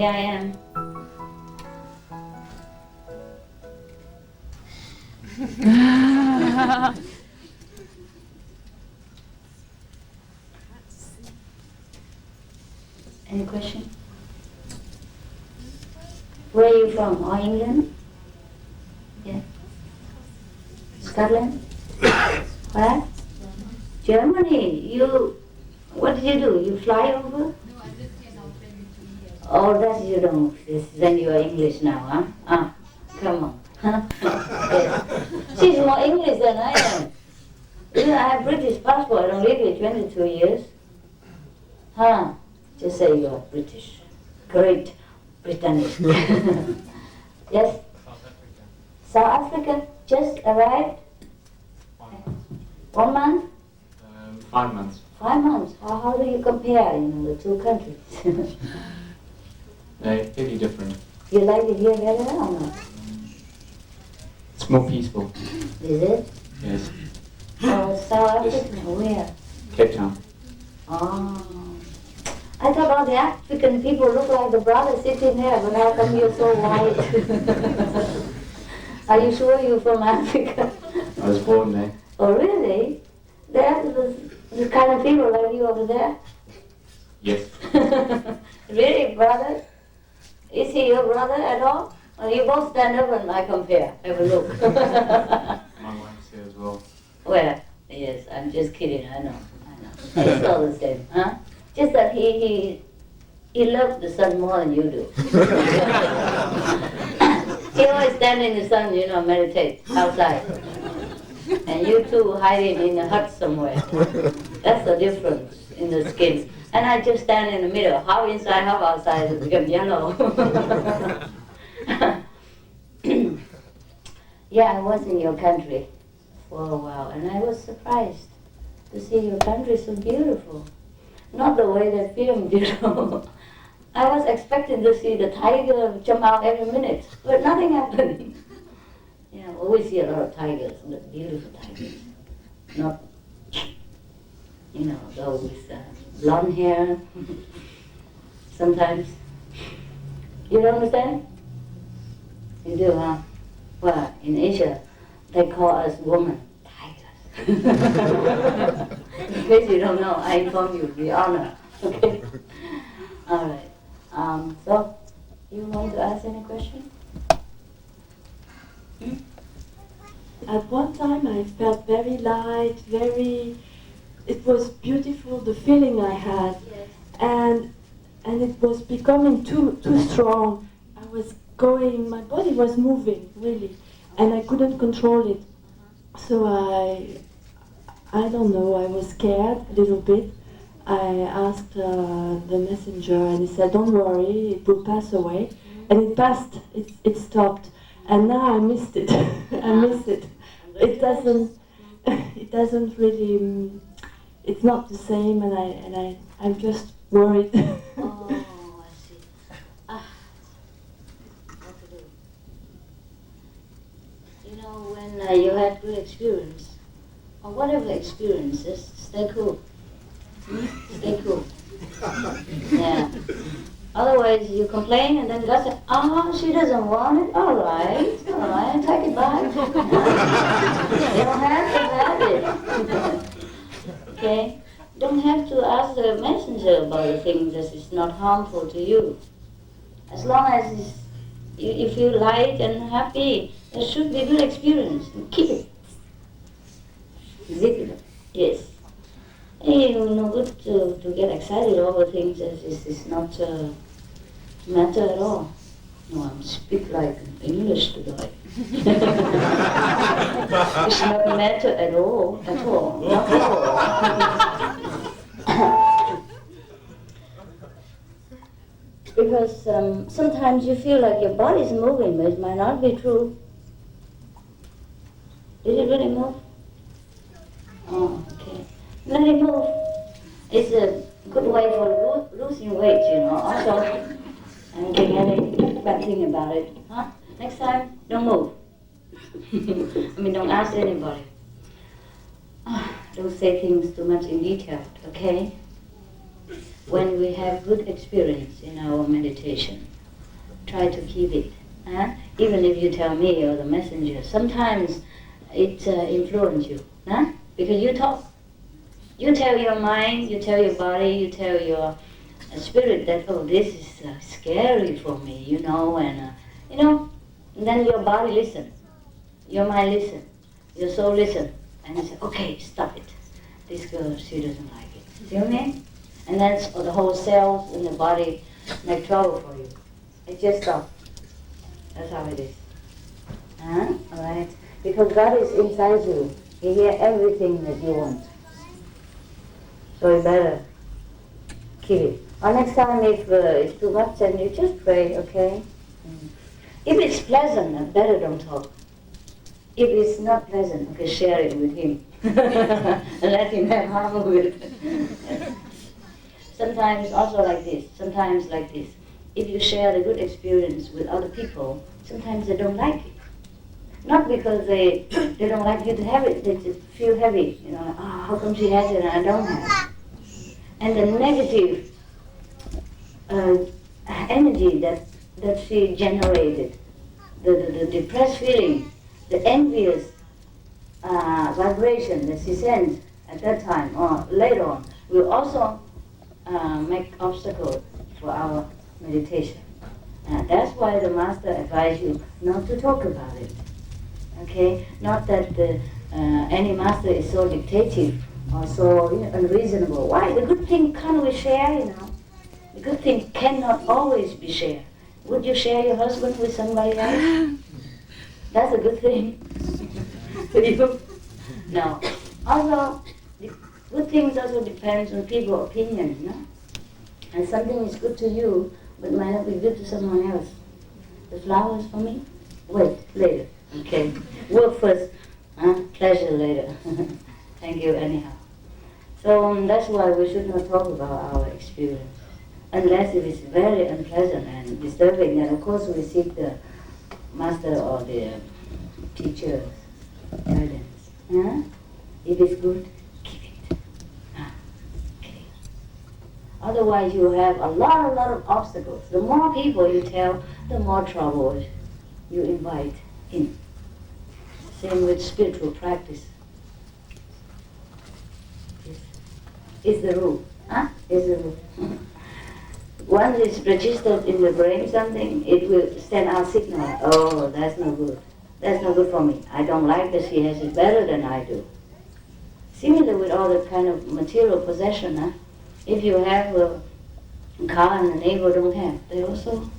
here I am. Any question? Where are you from? Oh, England? Yeah. Scotland? Where? Germany. You, what did you do? You fly over? No, I lived here now 22 years. Oh, that you don't. Then you are English now, huh? Ah, come on. Huh? Yes. She's more English than I am. You know, I have British passport. I don't live here 22 years. Huh? Just say you are British. Great Britannic. Yes? South Africa just arrived? 1 month? 5 months. 5 months. How do you compare, the two countries? They're pretty different. You like it here better or not? It's more peaceful. Is it? Yes. Oh, South Yes. Africa, where? Cape Town. Oh. I thought all the African people look like the brother sitting there, but how come you're so white? Are you sure you're from Africa? I was born there. Oh, really? There's the kind of people like you over there? Yes. Really, brother? Is he your brother at all? Well, you both stand up and I compare. Have a look. My wife's here as well. Where? Yes, I'm just kidding. I know. It's all the same, huh? Just that he loves the sun more than you do. He always stand in the sun, meditate outside. And you two hiding in a hut somewhere. That's the difference in the skin. And I just stand in the middle, half inside, half outside, it becomes yellow. Yeah, I was in your country for a while, and I was surprised to see your country so beautiful. Not the way that film did. I was expecting to see the tiger jump out every minute, but nothing happened. Yeah, we always see a lot of tigers, but beautiful tigers. Not, those with blonde hair. Sometimes. You don't understand? You do, huh? Well, in Asia, they call us women tigers. In case you don't know, I inform you, the honor. Okay? All right. So, you want to ask any question? At one time I felt very light, it was beautiful, the feeling I had. Yes. And it was becoming too strong. I was going, my body was moving, really, and I couldn't control it. So I don't know, I was scared a little bit. I asked the messenger and he said, don't worry, it will pass away. And it passed, it stopped. And now I missed it. I miss it. It doesn't really, it's not the same, and I'm just worried. Oh, I see. What to do? When you had good experience, or whatever experiences, stay cool. Stay cool. Yeah. Otherwise, you complain and then God says, she doesn't want it. All right, take it back. You don't have to have it. Okay? Don't have to ask the messenger about the things that is not harmful to you. As long as you feel light and happy, there should be a good experience. Keep it. Zip it. Yes. It's no good to get excited over things that is not matter at all. No, I speak like English today. It's not matter at all, not at all. Because sometimes you feel like your body is moving, but it might not be true. Did it really move? Oh, okay. Let it move. It's a good way for losing weight, also. And getting any bad thing about it. Huh? Next time, don't move. Don't ask anybody. Don't say things too much in detail, okay? When we have good experience in our meditation, try to keep it. Even if you tell me or the messenger, sometimes it influences you. Because you talk. You tell your mind, you tell your body, you tell your spirit that, oh, this is scary for me, and then your body listen, your mind listen, your soul listen, and you say, okay, stop it. This girl, she doesn't like it. See what I mean? And that's the whole cells in the body make trouble for you. It just stops. That's how it is. Alright? Because God is inside you. He hears everything that you want. So you better keep it. Or next time if it's too much, then you just pray, okay? If it's pleasant, better don't talk. If it's not pleasant, okay, share it with him. And let him have harmony with it. Sometimes also like this, sometimes like this. If you share the good experience with other people, sometimes they don't like it. Not because they don't like you to have it, they just feel heavy. How come she has it and I don't have it? And the negative energy that she generated, the depressed feeling, the envious vibration that she sent at that time or later on, will also make obstacles for our meditation. That's why the master advised you not to talk about it. Okay? Not that any master is so dictative or so unreasonable. Why? The good thing can't we share, The good thing cannot always be shared. Would you share your husband with somebody else? That's a good thing. No. Also, the good things also depends on people's opinion, And something is good to you, but might not be good to someone else. The flowers for me? Wait, later. Okay. Work first, pleasure later. Thank you anyhow. So that's why we should not talk about our experience. Unless it is very unpleasant and disturbing, then of course we seek the master or the teacher's guidance. If it's good, keep it. Okay. Otherwise you have a lot of obstacles. The more people you tell, the more trouble you invite in. Same with spiritual practice. Is the rule. Is the rule. Once it's registered in the brain something, it will send out signal. Oh, that's no good. That's no good for me. I don't like that she has it better than I do. Similar with all the kind of material possession. If you have a car and the neighbor don't have, they also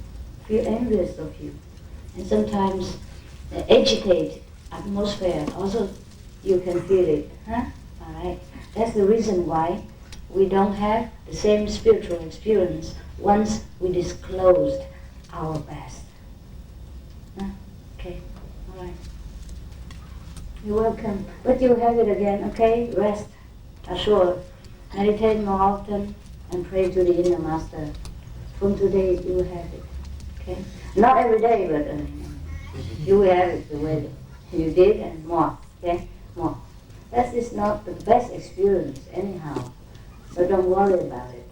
feel envious of you. And sometimes the agitate atmosphere, also you can feel it. Alright. That's the reason why we don't have the same spiritual experience once we disclosed our best. Okay, all right. You're welcome. But you have it again, okay? Rest, assure. Meditate more often and pray to the inner master. From today you will have it, okay? Not every day, but you will have it the way you did and more, okay? More. That is not the best experience anyhow. So don't worry about it.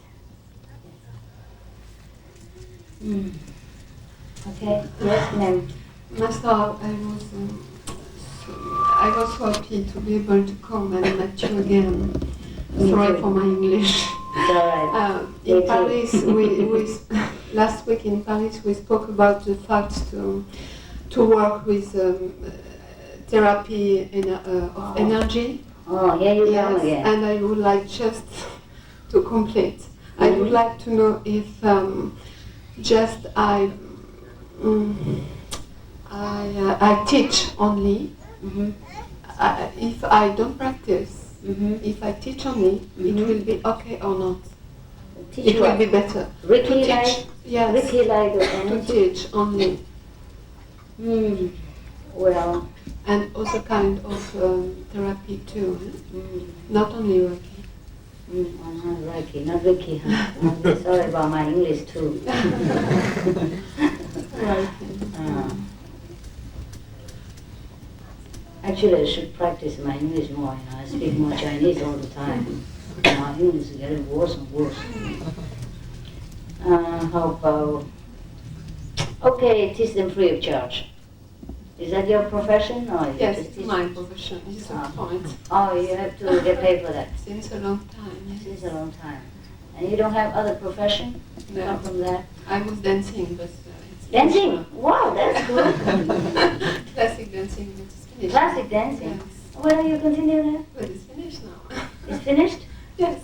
Okay? Yes, ma'am. Master, I was happy to be able to come and meet you again. Sorry for my English. It's all right. In Paris, we last week in Paris we spoke about the fact to work with therapy of energy. Oh, here you yes, come again. And I would like just to complete. I would like to know if just I teach only. If I don't practice, if I teach only, it will be okay or not. Teach it will be better. Reiki to teach, like? yes. Reiki like the To energy? teach only. Well. And also kind of therapy too. Not only Reiki. Not Reiki, not Reiki. I'm sorry about my English too. Actually, I should practice my English more. I speak more Chinese all the time. My English is getting worse and worse. How about Okay, teach them free of charge. Is that your profession or you Yes, just it's teach? my profession. It's a point. Oh, you have to get paid for that Since a long time. Yes. since a long time. And you don't have other profession No. apart from that? I was dancing, but it's Dancing? finished Wow, that's good. now. Classic dancing, but it's finished. Classic dancing. Yes. Where you continue that? But it's finished now. It's finished? Yes.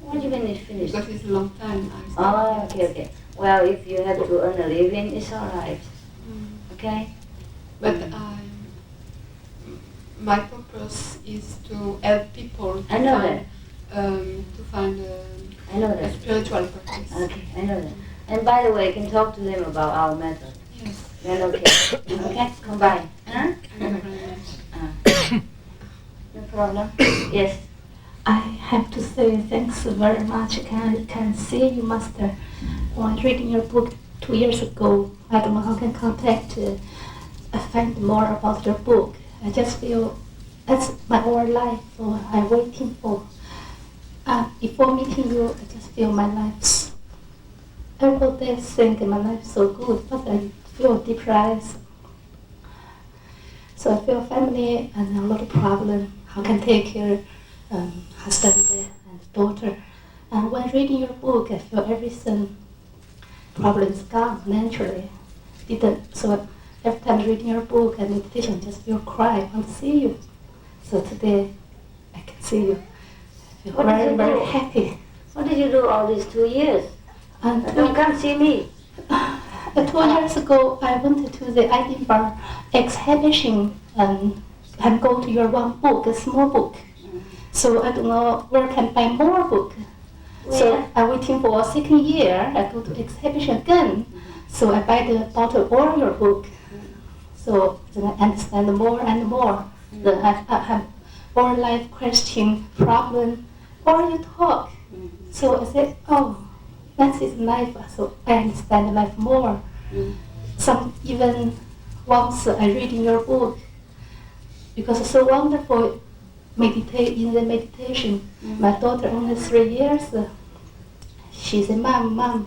What do you mean it's finished? Because it's a long time. I Oh, started. okay, okay. Well, if you have to earn a living, it's all right. Mm. Okay? But my purpose is to help people I know to find I know a that. spiritual purpose. Okay, I know that. And by the way, you can talk to them about our method. Yes. Then okay. Okay? Come by. Huh? Thank you very much. No problem. Yes. I have to say thanks very much. I can see you, Master. While reading your book 2 years ago, I don't know how I can contact, find more about your book. I just feel that's my whole life I'm waiting for. Before meeting you, I just feel my life's, everybody think my life's so good, but I feel depressed. So I feel family and a lot of problem. How can take care husband and daughter. And when reading your book, I feel everything problems gone naturally. So every time reading your book and meditation, I just feel cry. I want to see you. So today I can see you. I feel What did very, you very do? happy. What did you do all these 2 years? And You can't see me. 2 years ago, I went to the Edinburgh exhibition and go to your one book, a small book. So I don't know where I can buy more book. So Where? I'm waiting for a second year. I go to exhibition again. So I buy the bottle all your book. So then I understand more and more. Then I have all life question, problem, all you talk. So I said, oh, that is life. So I understand life more. Some even once I read in your book, because it's so wonderful. Meditate in the meditation. My daughter only 3 years. She said, "Mom,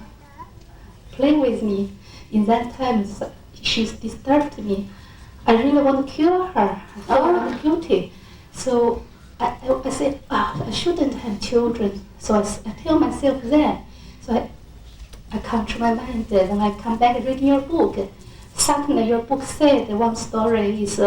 play with me." In that time, she's disturbed me. I really want to cure her. I feel I'm guilty. So I said, I shouldn't have children. So I tell myself that. So I come to my mind, and I come back reading your book. Suddenly, your book said one story is.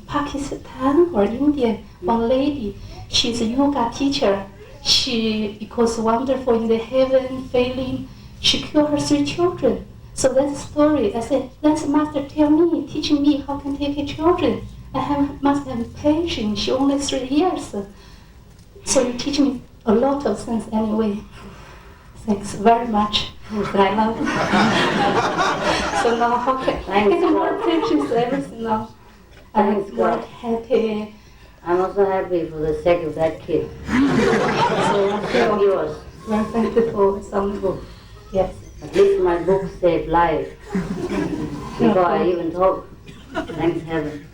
Pakistan or India, one lady, she's a yoga teacher. She, because wonderful in the heaven, failing, she cured her 3 children. So that's the story. I said, that's Master tell me, teaching me how can take care children. Must have patience. She only 3 years. So you teach me a lot of things anyway. Thanks very much. I love it. So now how can I get more patience, everything now. I'm Thanks, more God. happy. I'm also happy for the sake of that kid. So I feel Yours. very thankful for some book. Yes. At least my book saved life. Before I even talk. Thanks heaven.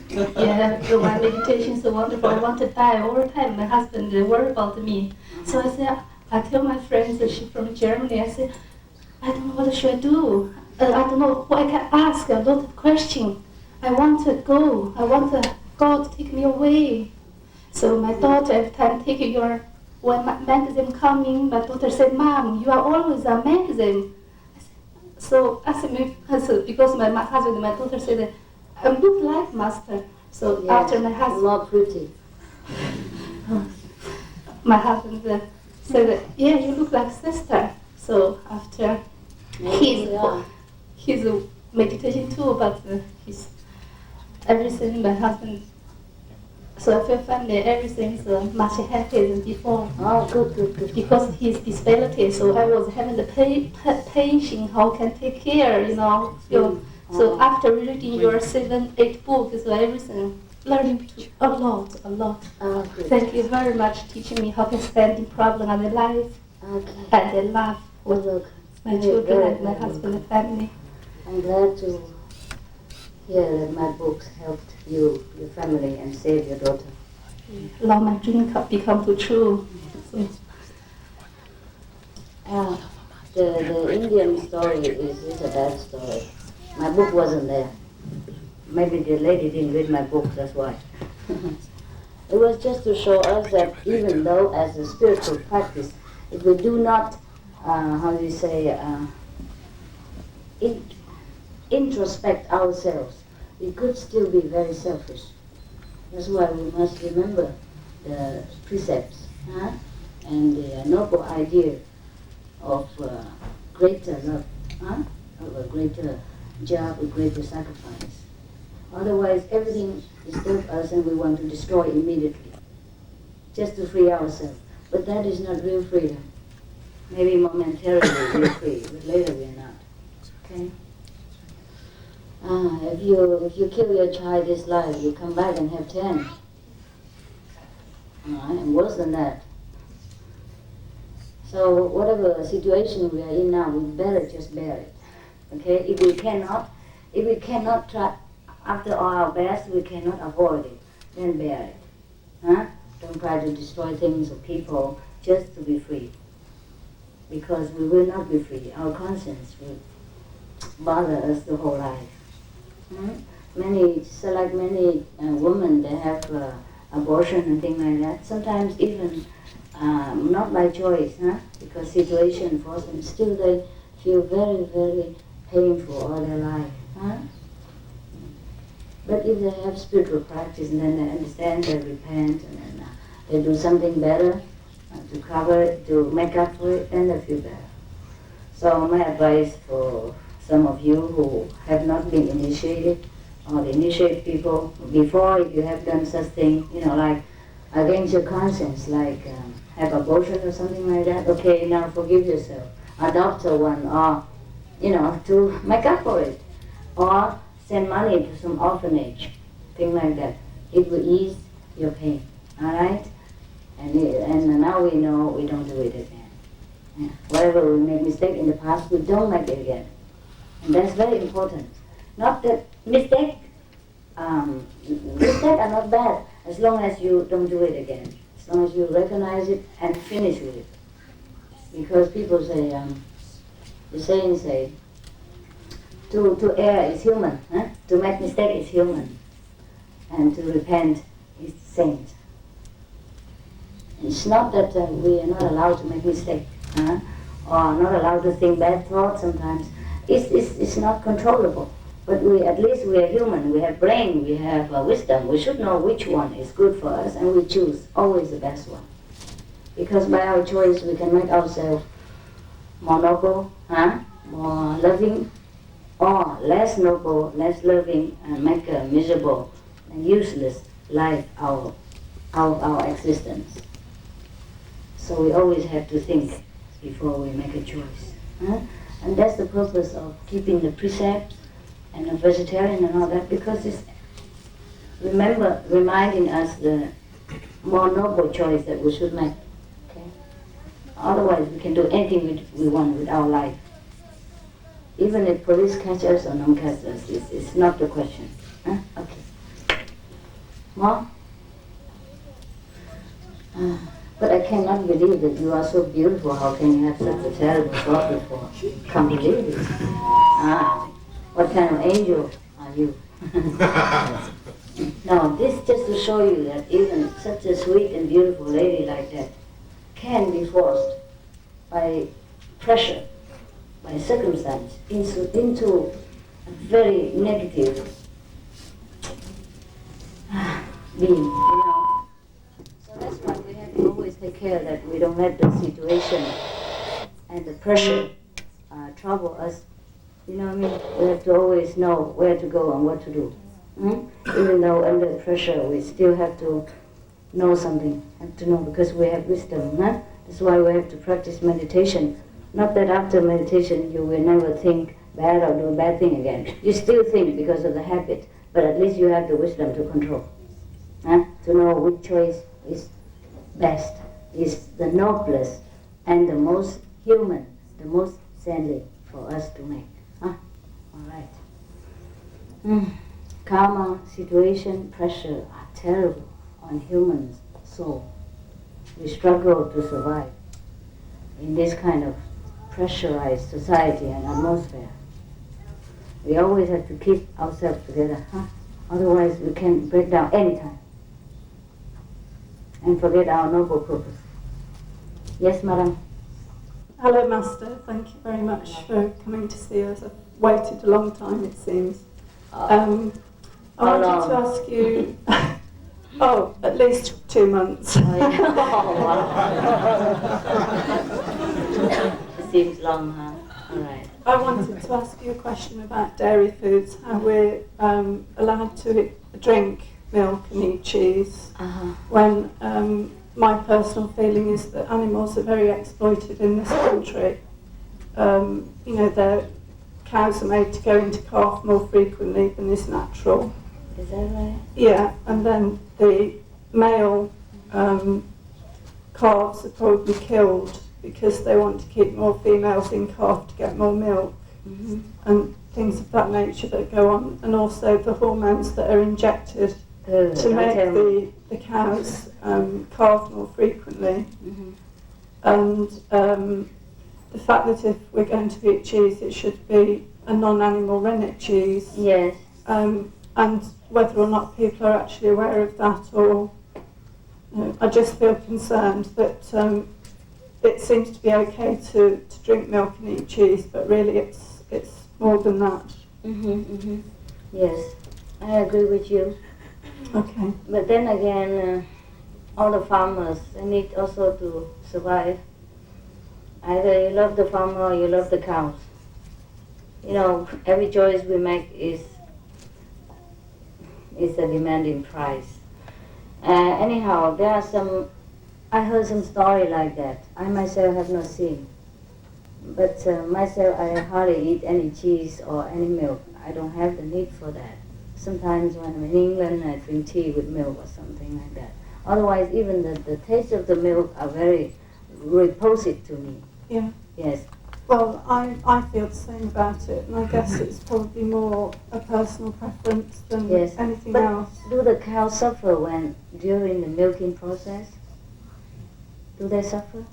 Yeah, so my meditation is so wonderful. I want to die all the time. My husband worry about me. So I said, I tell my friends that she's from Germany, I said, I don't know what should I do. I don't know who I can ask, a lot of questions. I want to go. I want God to take me away. So my daughter, every time take when my magazine coming, my daughter said, Mom, you are always a magazine. So I said, because my husband and my daughter said, I look like Master. So after my husband, More pretty. my husband said, yeah, you look like sister. So after he's a meditation too, but he's everything, my husband. So I feel family, everything's much happier than before. Oh, good. Because his disability, so I was having the patience, how can take care, So after reading your 7, 8 books, so everything, learning a lot. Oh, good. Thank you very much teaching me how to stand in problem and the life Okay. and the love with Look, my children and my husband and family. I'm glad to hear that my books helped you, your family, and saved your daughter. Allow my dream become true. So, the Indian story is a bad story. My book wasn't there. Maybe the lady didn't read my book, that's why. It was just to show us that even though as a spiritual practice, if we do not, introspect ourselves, we could still be very selfish. That's why we must remember the precepts and the noble idea of greater love, of a greater job, a greater sacrifice. Otherwise, everything disturbs us and we want to destroy immediately, just to free ourselves. But that is not real freedom. Maybe momentarily we're free, but later we're not. Okay? If you kill your child this life, you come back and have 10. And worse than that. So whatever situation we are in now, we better just bear it. Okay? If we cannot try, after all our best, we cannot avoid it, then bear it. Don't try to destroy things or people just to be free. Because we will not be free. Our conscience will bother us the whole life. Many women, they have abortion and things like that. Sometimes even not by choice, because situation forces them. Still they feel very, very painful all their life. But if they have spiritual practice and then they understand, they repent, and then they do something better to cover it, to make up for it, then they feel better. So my advice for some of you who have not been initiated, or the initiate people before, if you have done such thing, like against your conscience, like have abortion or something like that, okay, now forgive yourself. Adopt one, or, to make up for it. Or send money to some orphanage, thing like that. It will ease your pain, all right? And now we know we don't do it again. Yeah. Whatever we make mistake in the past, we don't make it again. And that's very important. Not that mistakes are not bad, as long as you don't do it again. As long as you recognize it and finish with it. Because people say, the saying say, to err is human, to make mistake is human, and to repent is saint. It's not that we are not allowed to make mistake, or not allowed to think bad thoughts sometimes. It's not controllable. But at least we are human, we have brain, we have wisdom. We should know which one is good for us, and we choose always the best one. Because by our choice we can make ourselves more noble, more loving, or less noble, less loving, and make a miserable and useless life out of our existence. So we always have to think before we make a choice. And that's the purpose of keeping the precepts and a vegetarian and all that, because it's reminding us the more noble choice that we should make. Okay? Otherwise we can do anything we want with our life. Even if police catch us or don't catch us, it's not the question. Okay. More? But I cannot believe that you are so beautiful. How can you have such a terrible thought before? Can't believe it. What kind of angel are you? No, this just to show you that even such a sweet and beautiful lady like that can be forced by pressure, by circumstance, into a very negative being, So that's why we have to always take care that we don't let the situation and the pressure trouble us. You know what I mean? We have to always know where to go and what to do. Even though under pressure, we still have to know something, have to know, because we have wisdom. That's why we have to practice meditation. Not that after meditation you will never think bad or do a bad thing again. You still think because of the habit, but at least you have the wisdom to control. To know which choice is best, is the noblest and the most human, the most saintly for us to make. All right. Karma, situation, pressure are terrible on human soul. We struggle to survive in this kind of pressurized society and atmosphere. We always have to keep ourselves together, huh? Otherwise we can break down anytime and forget our noble purpose. Yes, madam? Hello, Master. Thank you very much for coming to see us. I've waited a long time, it seems. I How wanted to ask you, at least 2 months. Oh, wow. It seems long, huh? All right. I wanted to ask you a question about dairy foods, how we're allowed to drink milk and eat cheese, when my personal feeling is that animals are very exploited in this country. Their cows are made to go into calf more frequently than is natural. Is that right? Yeah, and then the male calves are probably killed because they want to keep more females in calf to get more milk, and things of that nature that go on, and also the hormones that are injected to make the cows calve more frequently. And the fact that if we're going to eat cheese, it should be a non-animal rennet cheese. Yes. And whether or not people are actually aware of that, or I just feel concerned that it seems to be okay to drink milk and eat cheese, but really it's more than that. Yes, I agree with you. Okay. But then again, all the farmers, they need also to survive. Either you love the farmer or you love the cows. Every choice we make is a demanding price. Anyhow, there are I heard some story like that. I myself have not seen. But myself, I hardly eat any cheese or any milk. I don't have the need for that. Sometimes when I'm in England, I drink tea with milk or something like that. Otherwise, even the taste of the milk are very repulsive to me. Yeah. Yes. Well, I feel the same about it, and I guess it's probably more a personal preference than Yes. anything But else. do the cows suffer during the milking process? Do they suffer?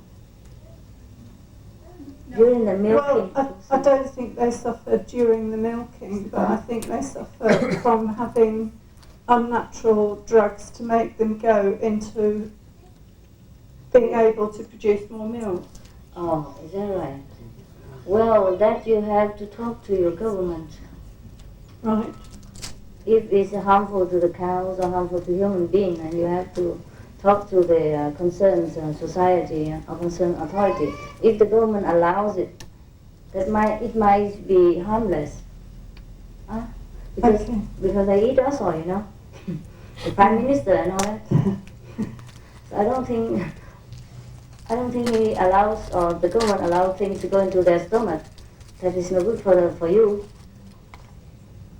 During the milking Well, I process? don't think they suffer during the milking, but I think they suffer from having unnatural drugs to make them go into being able to produce more milk. Oh, is that right? Well, that you have to talk to your government. Right. If it's harmful to the cows or harmful to human beings, and you have to talk to the concerned society or concerned authority. If the government allows it, it might be harmless. Huh? Because they eat also, the Prime Minister and all that. So I don't think he allows, or the government allows things to go into their stomach. That is no good for you.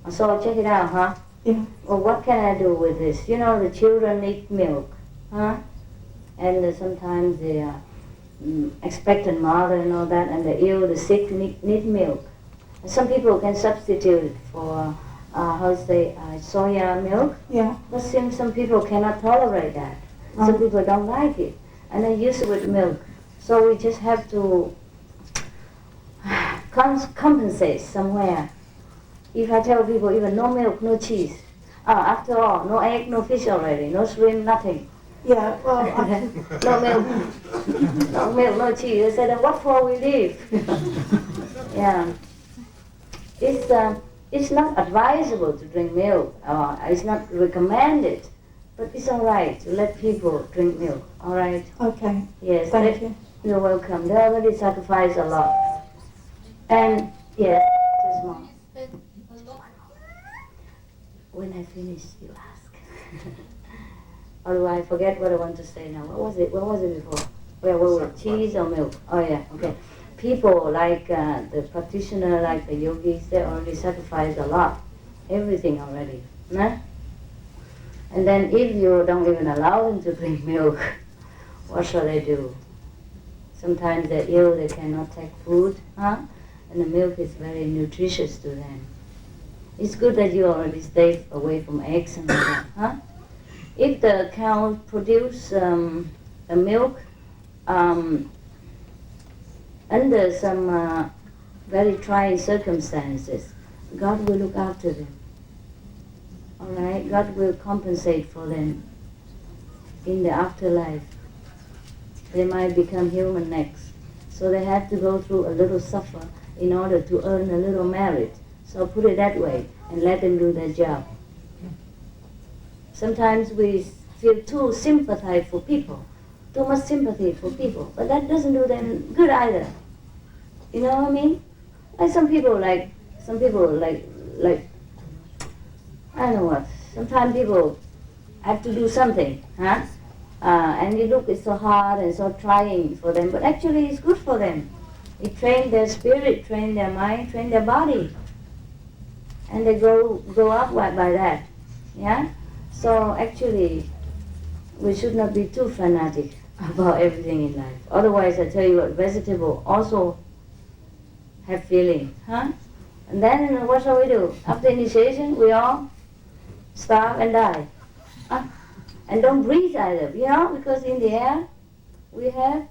So check it out, huh? Yeah. Well, what can I do with this? The children need milk, huh? And sometimes the expectant mother and all that, and the ill, the sick need milk. And some people can substitute it for, soya milk. Yeah. But some people cannot tolerate that. Some people don't like it, and they use it with milk. So we just have to compensate somewhere. If I tell people even no milk, no cheese, after all, no egg, no fish already, no shrimp, nothing. Yeah, well, No milk, no cheese. They say, then what for we live? Yeah. It's not advisable to drink milk, it's not recommended, but it's all right to let people drink milk, all right? okay. Yes. Thank you. You're welcome. They already sacrifice a lot. And, yes, just more. When I finish, you ask. Although I forget what I want to say now. What was it before? Where were we? Cheese or milk? Oh yeah, okay. People like the practitioner, like the yogis, they already sacrifice a lot. Everything already. Nah? And then if you don't even allow them to drink milk, what shall they do? Sometimes they're ill, they cannot take food, huh? And the milk is very nutritious to them. It's good that you already stay away from eggs and all that, huh? If the cow produce the milk, under some very trying circumstances, God will look after them. All right? God will compensate for them in the afterlife. They might become human next. So they have to go through a little suffer in order to earn a little merit. So put it that way and let them do their job. Sometimes we feel too sympathetic for people, too much sympathy for people, but that doesn't do them good either. You know what I mean? Like some people like, I don't know what, sometimes people have to do something, huh? And you look, it's so hard and so trying for them, but actually it's good for them. It trains their spirit, trains their mind, trains their body. And they grow up by that, yeah? So actually, we should not be too fanatic about everything in life. Otherwise, I tell you what, vegetable also have feeling, huh? And then what shall we do? After initiation, we all starve and die. Huh? And don't breathe either, you know, because in the air we have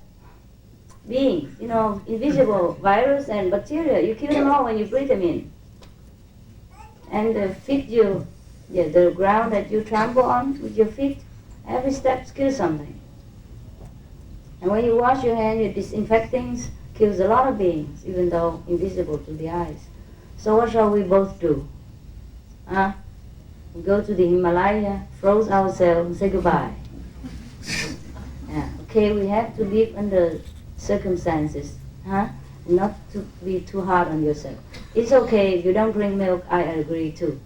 beings, you know, invisible virus and bacteria. You kill them all when you breathe them in. And the feet the ground that you trample on with your feet, every step kills something. And when you wash your hand, you disinfect things, kills a lot of beings, even though invisible to the eyes. So what shall we both do? We go to the Himalaya, froze ourselves, and say goodbye. Yeah, okay, we have to live under circumstances, not to be too hard on yourself. It's okay if you don't drink milk, I agree too.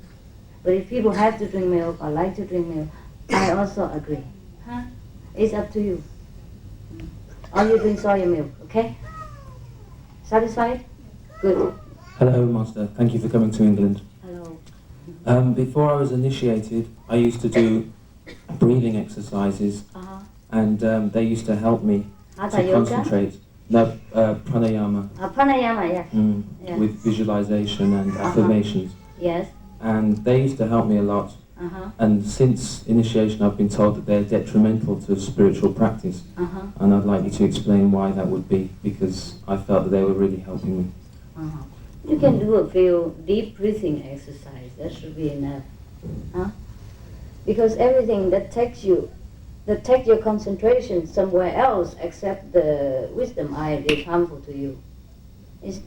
But if people have to drink milk or like to drink milk, I also agree. It's up to you. Or you drink soya milk, okay? Satisfied? Good. Hello, Master. Thank you for coming to England. Hello. Before I was initiated, I used to do breathing exercises, and they used to help me Hatha to yoga? concentrate. No, pranayama. Pranayama, yeah. Yeah. With visualization and affirmations. Yes. And they used to help me a lot. And since initiation, I've been told that they're detrimental to spiritual practice. And I'd like you to explain why that would be, because I felt that they were really helping me. You can do a few deep breathing exercise. That should be enough. Because everything that takes your concentration somewhere else except the wisdom eye is harmful to you. It's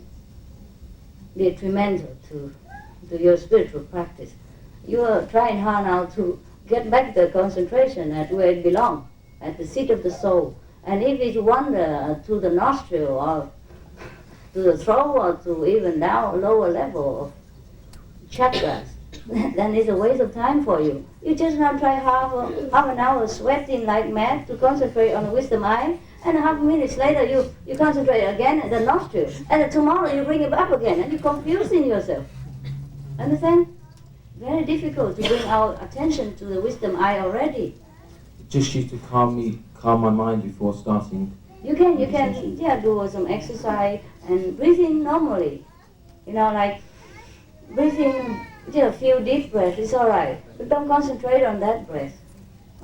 detrimental to your spiritual practice. You are trying hard now to get back the concentration at where it belongs, at the seat of the soul. And if it wander to the nostril or to the throat or to even down lower level of chakras, then it's a waste of time for you. You just now try half an hour sweating like mad to concentrate on the wisdom eye, and half minutes later you concentrate again at the nostril, and tomorrow you bring it up again, and you're confusing yourself. Understand? Very difficult to bring our attention to the wisdom eye already. Just used to calm my mind before starting. You can do some exercise and breathing normally. You know, like breathing, a few deep breaths, it's all right. But don't concentrate on that breath,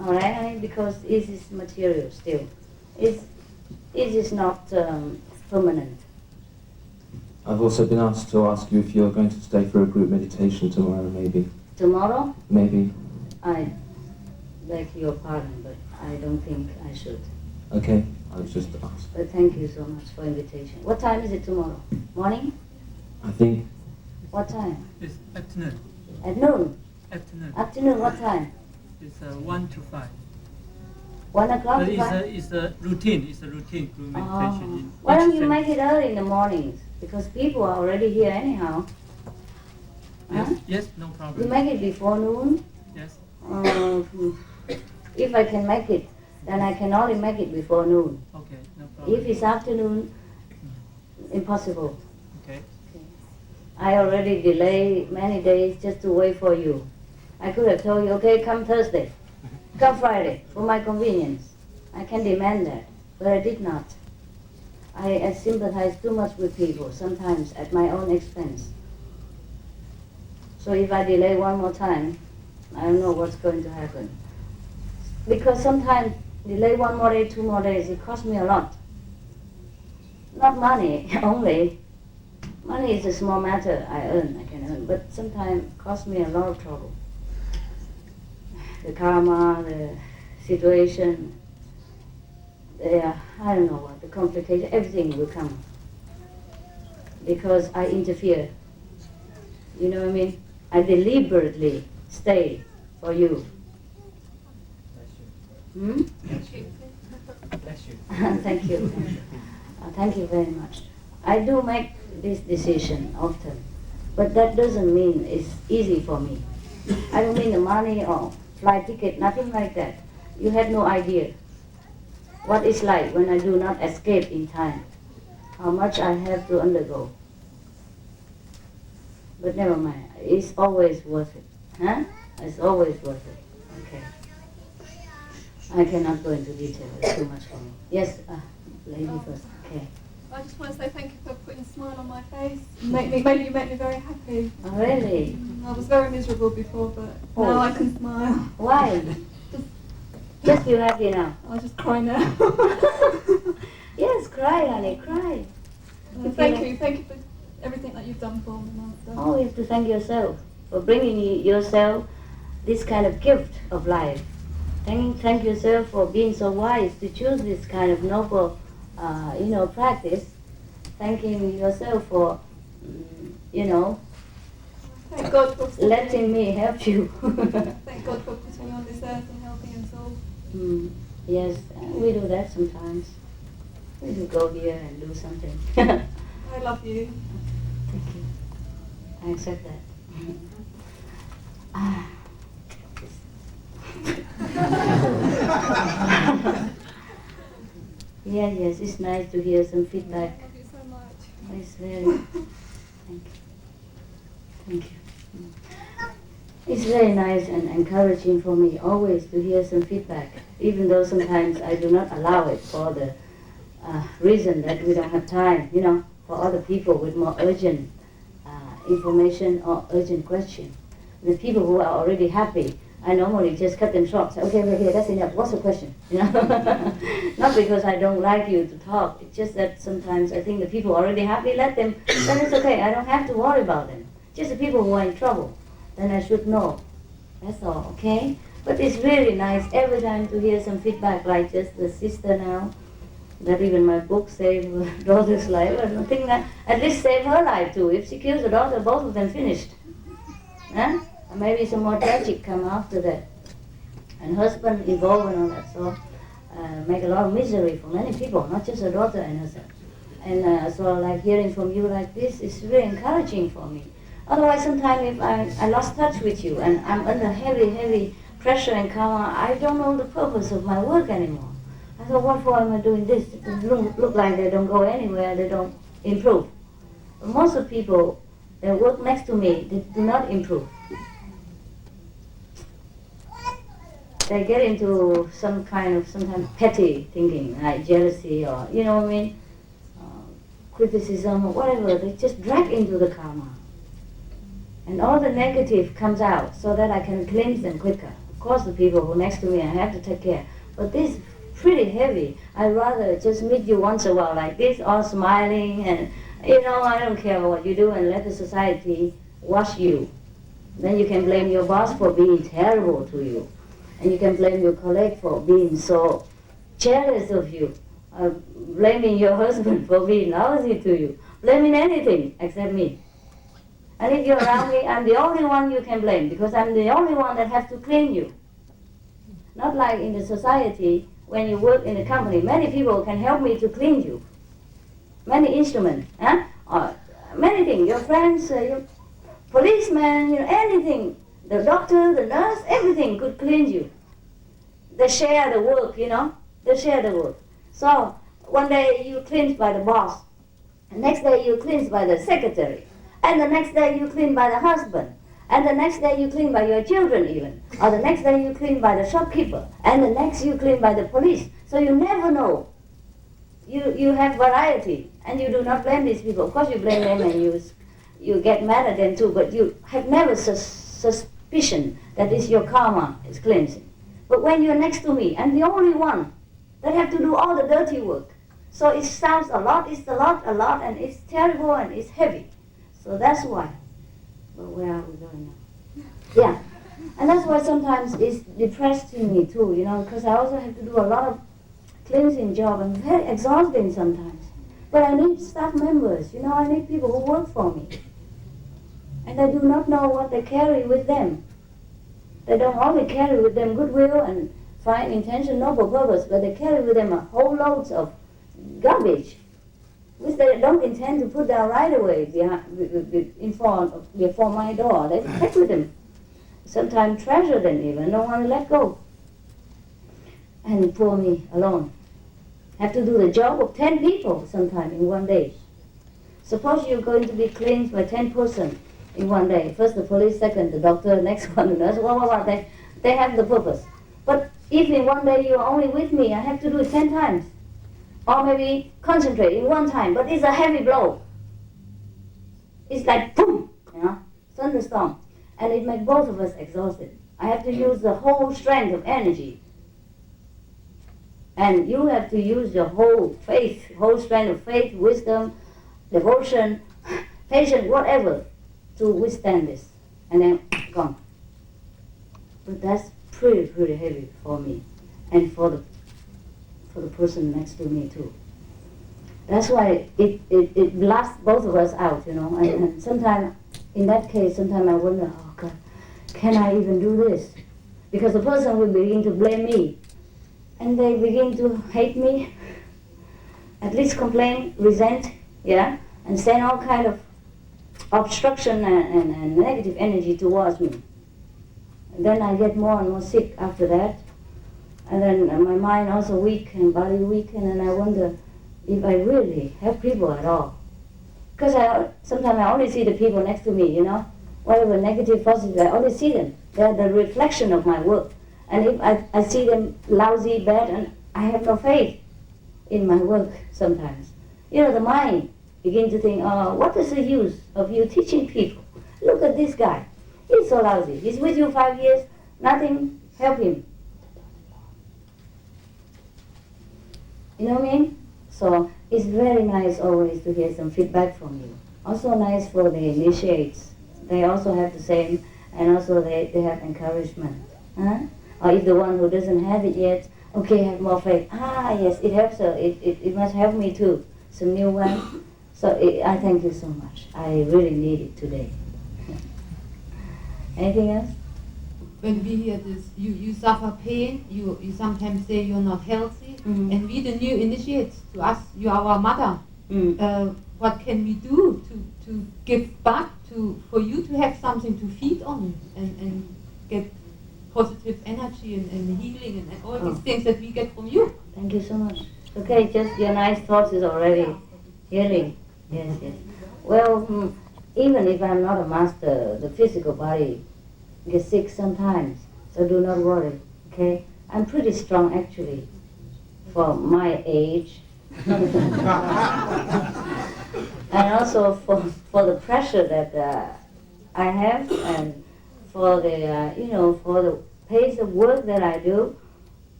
all right? I mean, because it is material still. It is not permanent. I've also been asked to ask you if you're going to stay for a group meditation tomorrow, maybe. Tomorrow? Maybe. I beg your pardon, but I don't think I should. Okay, I was just asked. But thank you so much for invitation. What time is it tomorrow? Morning? I think What time? It's afternoon. At noon? Afternoon. Afternoon, what time? It's 1 to 5. 1 o'clock? But to 5? it's a routine. It's a routine group meditation. In Why don't each you center. make it early in the mornings? Because people are already here anyhow. Yes, Huh? yes, no You problem. make it before noon? Yes. If I can make it, then I can only make it before noon. Okay, no problem. If it's afternoon, impossible. Okay. I already delayed many days just to wait for you. I could have told you, okay, come Thursday, come Friday, for my convenience. I can demand that, but I did not. I sympathize too much with people, sometimes at my own expense. So if I delay one more time, I don't know what's going to happen. Because sometimes delay one more day, 2 more days, it costs me a lot. not money only. Money is a small matter. I can earn, but sometimes cost me a lot of trouble. The karma, the situation, I don't know what, the complication, everything will come. Because I interfere. You know what I mean? I deliberately stay for you. Hmm? Bless you. Bless you. Thank you. Thank you very much. I do make this decision often, but that doesn't mean it's easy for me. I don't mean the money or flight ticket, nothing like that. You have no idea what it's like when I do not escape in time, how much I have to undergo. But never mind, it's always worth it. Huh? It's always worth it. Okay. I cannot go into detail, it's too much for me. Yes, lady first. Okay. I just want to say thank you for putting a smile on my face. You make me very happy. Oh, really? I was very miserable before, but Oh. now I can smile. Why? Just feel happy now. I'll just cry now. Yes, cry, honey, cry. Thank you for everything that you've done for me, Master. Oh, you have to thank yourself for bringing yourself this kind of gift of life. Thank yourself for being so wise to choose this kind of noble, practice. Thanking yourself for, Thank God for letting me help you. Thank God for putting you on this earth and helping us all. Yes, we do that sometimes. We do go here and do something. I love you. Thank you. I accept that. Yes, it's nice to hear some feedback. I love you so much. It's very, thank you. It's very nice and encouraging for me always to hear some feedback, even though sometimes I do not allow it for the reason that we don't have time, for other people with more urgent information or urgent question. The people who are already happy, I normally just cut them short. Say, okay, that's enough. What's the question? Not because I don't like you to talk. It's just that sometimes I think the people are already happy. Let them. Then it's okay. I don't have to worry about them. Just the people who are in trouble. Then I should know. That's all. Okay. But it's really nice every time to hear some feedback, like just the sister now. That even my book saved her daughter's life. I think that at least save her life too. If she kills the daughter, both of them finished. Huh? Maybe some more tragic come after that. And husband involved and all that, so make a lot of misery for many people, not just her daughter and herself. And so like hearing from you like this is really encouraging for me. Otherwise sometimes if I lost touch with you and I'm under heavy pressure and karma, I don't know the purpose of my work anymore. I thought, what for am I doing this? It look like they don't go anywhere, they don't improve. But most of the people that work next to me, they do not improve. They get into some kind of sometimes petty thinking, like jealousy or, you know what I mean, criticism or whatever. They just drag into the karma. And all the negative comes out so that I can cleanse them quicker. Of course the people who are next to me, I have to take care. But this is pretty heavy. I'd rather just meet you once in a while like this, all smiling and, I don't care what you do and let the society wash you. Then you can blame your boss for being terrible to you. And you can blame your colleague for being so jealous of you, blaming your husband for being lousy to you, blaming anything except me. And if you're around me, I'm the only one you can blame because I'm the only one that has to clean you. Not like in the society, when you work in a company, many people can help me to clean you. Many instruments, many things, your friends, your policeman, anything. The doctor, the nurse, everything could clean you. They share the work, they share the work. So one day you cleansed by the boss, the next day you cleansed by the secretary, and the next day you cleaned by the husband, and the next day you clean by your children even, or the next day you clean by the shopkeeper, and the next you clean by the police. So you never know. You have variety, and you do not blame these people. Of course you blame them and you get mad at them too, but you have never suspicion that is your karma is cleansing. But when you're next to me, I'm the only one that have to do all the dirty work. So it sounds a lot, it's a lot, and it's terrible and it's heavy. So that's why. But where are we going now? Yeah. And that's why sometimes it's depressing me too, you know, because I also have to do a lot of cleansing job and very exhausting sometimes. But I need staff members, you know, I need people who work for me. And I do not know what they carry with them. They don't only carry with them goodwill and fine intention, noble purpose, but they carry with them a whole loads of garbage, which they don't intend to put down right away before my door. They take with them. Sometimes treasure them even, don't want to let go. And poor me alone. Have to do the job of 10 people sometime in one day. Suppose you're going to be cleansed by 10 persons in one day. First the police, second the doctor, next one the nurse, they have the purpose. But if in one day you're only with me, I have to do it 10 times. Or maybe concentrate in one time, but it's a heavy blow. It's like boom, you know, thunderstorm. And it makes both of us exhausted. I have to use the whole strength of energy. And you have to use your whole faith, whole strength of faith, wisdom, devotion, patience, whatever, to withstand this. And then gone. But that's pretty heavy for me. And for the person next to me too. That's why it blasts both of us out, you know. And sometimes, in that case, sometimes I wonder, oh God, can I even do this? Because the person will begin to blame me. And they begin to hate me, at least complain, resent, yeah, and send all kind of obstruction and negative energy towards me. And then I get more and more sick after that. And then my mind also weak and body weak, and then I wonder if I really have people at all. Because sometimes I only see the people next to me, you know, whatever negative, positive, I only see them. They're the reflection of my work. And if I see them lousy, bad, and I have no faith in my work sometimes. You know, the mind begins to think, oh, what is the use of you teaching people? Look at this guy. He's so lousy. He's with you 5 years, nothing, help him. You know what I mean? So it's very nice always to hear some feedback from you. Also nice for the initiates. They also have the same, and also they have encouragement. Huh? Or if the one who doesn't have it yet, okay, have more faith. Ah, yes, it helps her. It must help me too. Some new one. So I thank you so much. I really need it today. Anything else? When we hear this, you suffer pain, you sometimes say you're not healthy, and we the new initiates, to us, you are our mother. What can we do to give back for you to have something to feed on and get positive energy and healing and all these things that we get from you? Thank you so much. Okay, just your nice thoughts is already healing. Yes, yes. Well, even if I'm not a master, the physical body gets sick sometimes, so do not worry, okay? I'm pretty strong actually for my age. And also for the pressure that I have, and for the, for the pace of work that I do,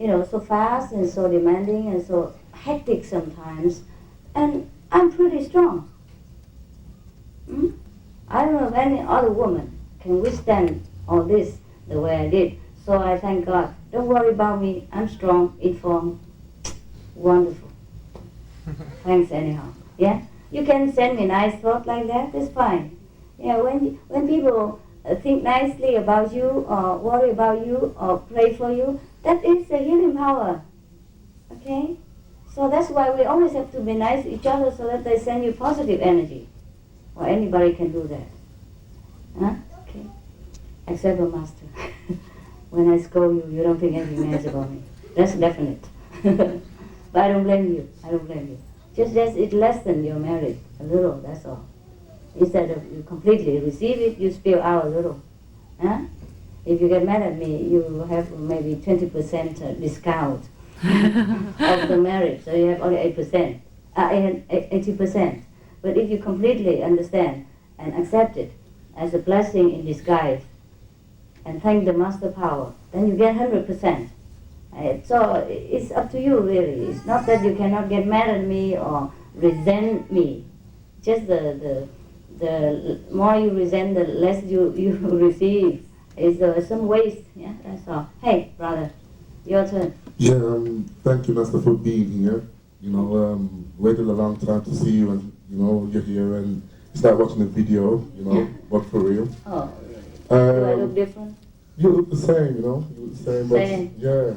so fast and so demanding and so hectic sometimes, and I'm pretty strong. I don't know if any other woman can withstand all this the way I did. So I thank God. Don't worry about me. I'm strong, informed, wonderful. Thanks anyhow. Yeah? You can send me nice thoughts like that. It's fine. Yeah, when people think nicely about you or worry about you or pray for you, that is the healing power. Okay? So that's why we always have to be nice to each other so that they send you positive energy. Or anybody can do that. Huh? Okay. Except a master. When I scold you, you don't think anything nice about me. That's definite. But I don't blame you. I don't blame you. Just it lessens your merit a little, that's all. Instead of you completely receive it, you spill out a little. Huh? If you get mad at me, you have maybe 20% discount of the merit, so you have only 8%, 80%. But if you completely understand and accept it as a blessing in disguise and thank the master power, then you get 100%. So it's up to you really. It's not that you cannot get mad at me or resent me. Just the more you resent, the less you receive. It's some waste. Yeah, that's all. Hey, brother, your turn. Yeah, thank you, Master, for being here. You know, waited a long time to see you, and you know you're here, and start watching the video. You know, but for real. Oh, do I look different? You look the same, you know. You look the same, but Same. yeah,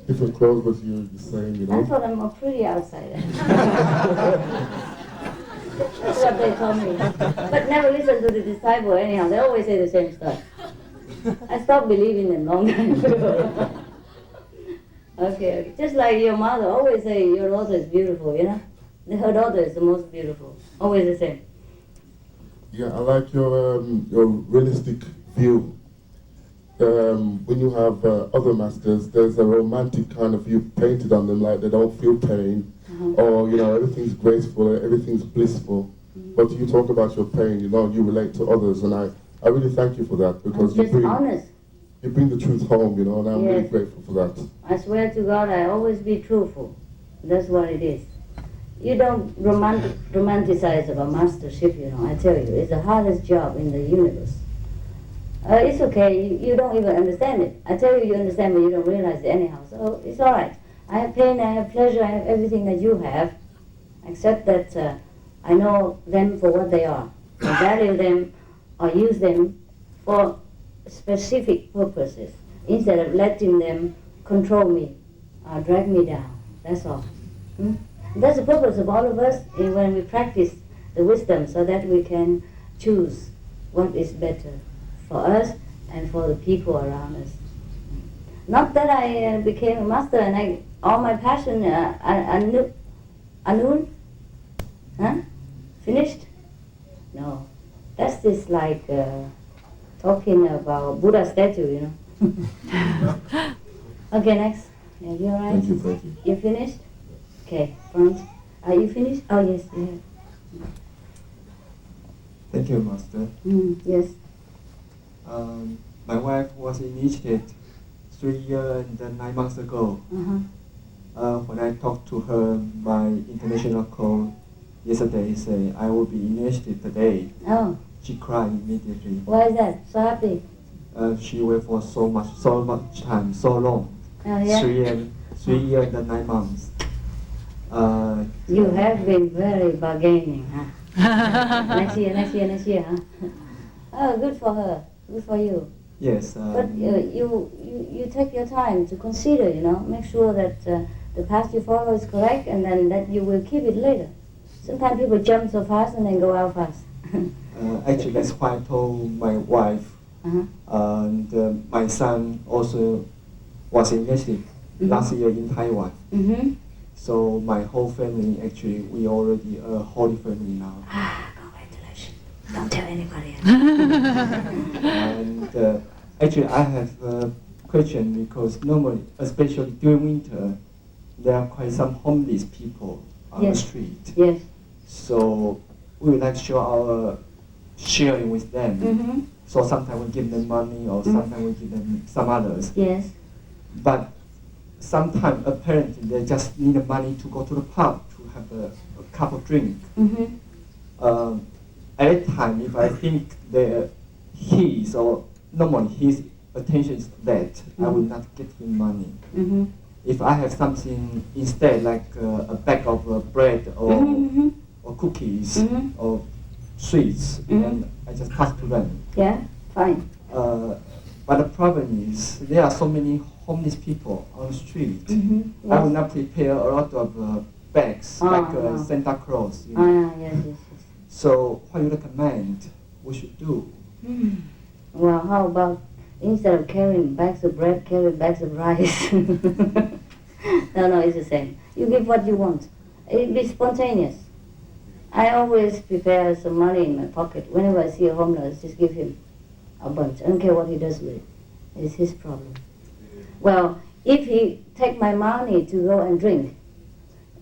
different clothes, but you're the same, you I know. thought I'm a pretty outsider. That's what they told me. But never listen to the disciple anyhow. They always say the same stuff. I stopped believing them long time ago. Okay. Just like your mother always say your daughter is beautiful, you know? Her daughter is the most beautiful. Always the same. Yeah, I like your realistic view. When you have other masters, there's a romantic kind of view painted on them, like they don't feel pain, or you know everything's graceful, everything's blissful. But you talk about your pain, you know, you relate to others, and I really thank you for that because I'm just honest. You bring the truth home, you know, and I'm really grateful for that. I swear to God, I always be truthful. That's what it is. You don't romanticize about mastership, you know. I tell you, it's the hardest job in the universe. It's okay, you don't even understand it. I tell you, you understand, but you don't realize it anyhow. So it's all right. I have pain, I have pleasure, I have everything that you have, except that I know them for what they are. I value them or use them for specific purposes, instead of letting them control me or drag me down. That's all. That's the purpose of all of us when we practice the wisdom, so that we can choose what is better for us and for the people around us. Not that I became a master and all my passion, anul? Huh? Finished? No. That's just like talking about Buddha statue, you know. Okay, next. Yeah, you all right? Thank you. You finished? Okay, front. Are you finished? Oh, yes, you have. Thank you, Master. Yes. My wife was initiated 3 years and 9 months ago. When I talked to her by international call yesterday, say I will be initiated today. Oh. She cried immediately. Why is that? So happy? She waited for so much time, so long. Oh, yeah? 3 years and 9 months. You have been very bargaining, huh? next year, huh? Oh, good for her. Good for you. Yes. But you take your time to consider, you know, make sure that the path you follow is correct, and then that you will keep it later. Sometimes people jump so fast and then go out fast. Actually, that's why I told my wife, and my son also was enlisted last year in Taiwan. So my whole family, actually, we already a holy family now. Congratulations. Don't tell anybody. And actually, I have a question because normally, especially during winter, there are quite some homeless people on the street. Yes. So we would like to show our sharing with them. So sometimes we give them money, or sometimes we give them some others. Yes. But sometimes apparently they just need the money to go to the pub to have a cup of drink. At that time, if I think that normally his attention is that, I will not give him money. If I have something instead, like a bag of bread or cookies or sweets, and I just pass to them. Yeah, fine. But the problem is there are so many homeless people on the street. I will not prepare a lot of bags like Santa Claus. You know? Yes. So what you recommend we should do? Well, how about instead of carrying bags of bread, carry bags of rice? No, it's the same. You give what you want. It be spontaneous. I always prepare some money in my pocket. Whenever I see a homeless, just give him a bunch. I don't care what he does with it. It's his problem. Well, if he take my money to go and drink,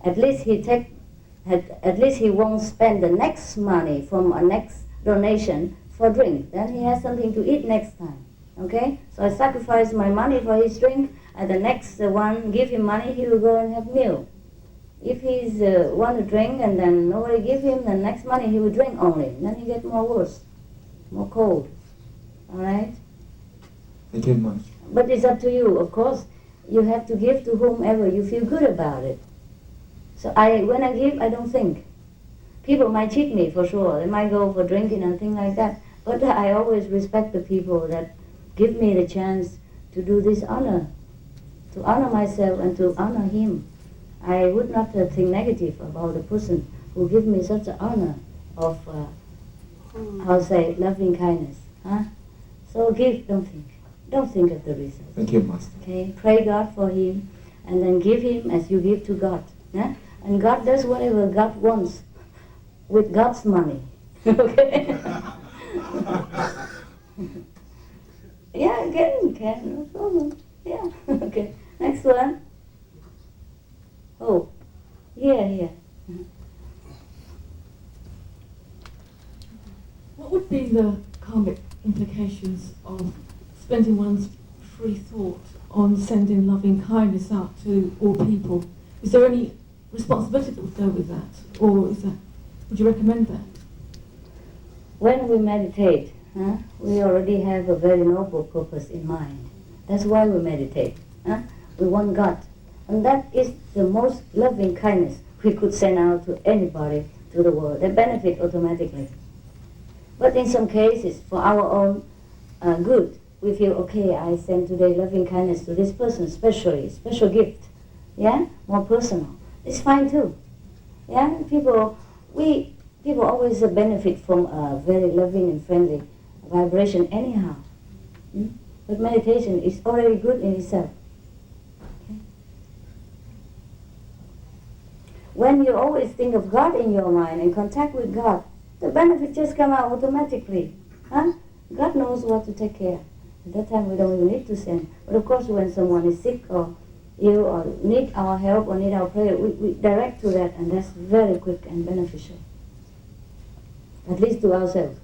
at least he won't spend the next money from a next donation for drink. Then he has something to eat next time. Okay? So I sacrifice my money for his drink, and the next one give him money, he will go and have meal. If he's want to drink and then nobody give him, the next money he will drink only. Then he get more worse, more cold. All right? Thank you very much. But it's up to you, of course. You have to give to whomever you feel good about it. So when I give, I don't think. People might cheat me for sure. They might go for drinking and things like that. But I always respect the people that give me the chance to do this honor, to honor myself and to honor him. I would not think negative about the person who give me such an honor of, how to say, loving kindness. Huh? So give, don't think. Don't think of the result. Thank you, Master. Okay, pray God for him, and then give him as you give to God. Yeah? And God does whatever God wants with God's money. Okay? Yeah, can, no problem. Yeah, okay. Next one. Oh, here. What would be the karmic implications of spending one's free thought on sending loving kindness out to all people? Is there any responsibility that would go with that, or would you recommend that? When we meditate, we already have a very noble purpose in mind. That's why we meditate. We want God. And that is the most loving kindness we could send out to anybody to the world. They benefit automatically. But in some cases, for our own good, we feel, okay, I send today loving kindness to this person, special gift. Yeah? More personal. It's fine too. Yeah? People always benefit from a very loving and friendly vibration anyhow. But meditation is already good in itself. Okay? When you always think of God in your mind and contact with God, the benefits just come out automatically. God knows what to take care. At that time we don't even need to send. But of course when someone is sick or ill or need our help or need our prayer, we direct to that, and that's very quick and beneficial. At least to ourselves.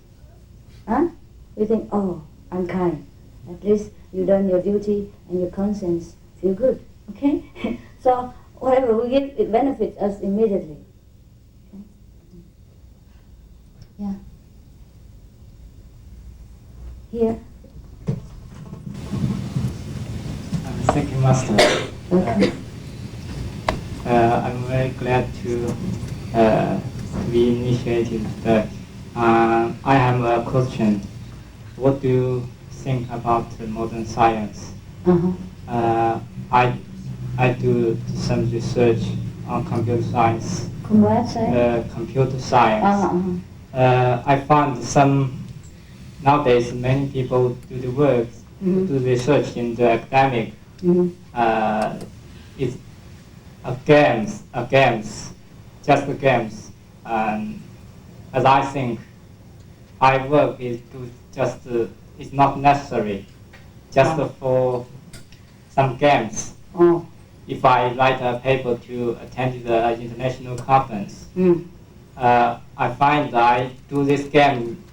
We think, oh, I'm kind. At least you've done your duty and your conscience feel good. Okay? So whatever we give, it benefits us immediately. Okay? Yeah. Here. Thank you, Master. Okay. I'm very glad to be initiated. But I have a question. What do you think about modern science? I do some research on computer science. Computer science. I found nowadays many people do the work, do research in the academic. It's games, just the games. And as I think, I work is it's not necessary, just for some games. If I write a paper to attend the international conference, I find that I do this game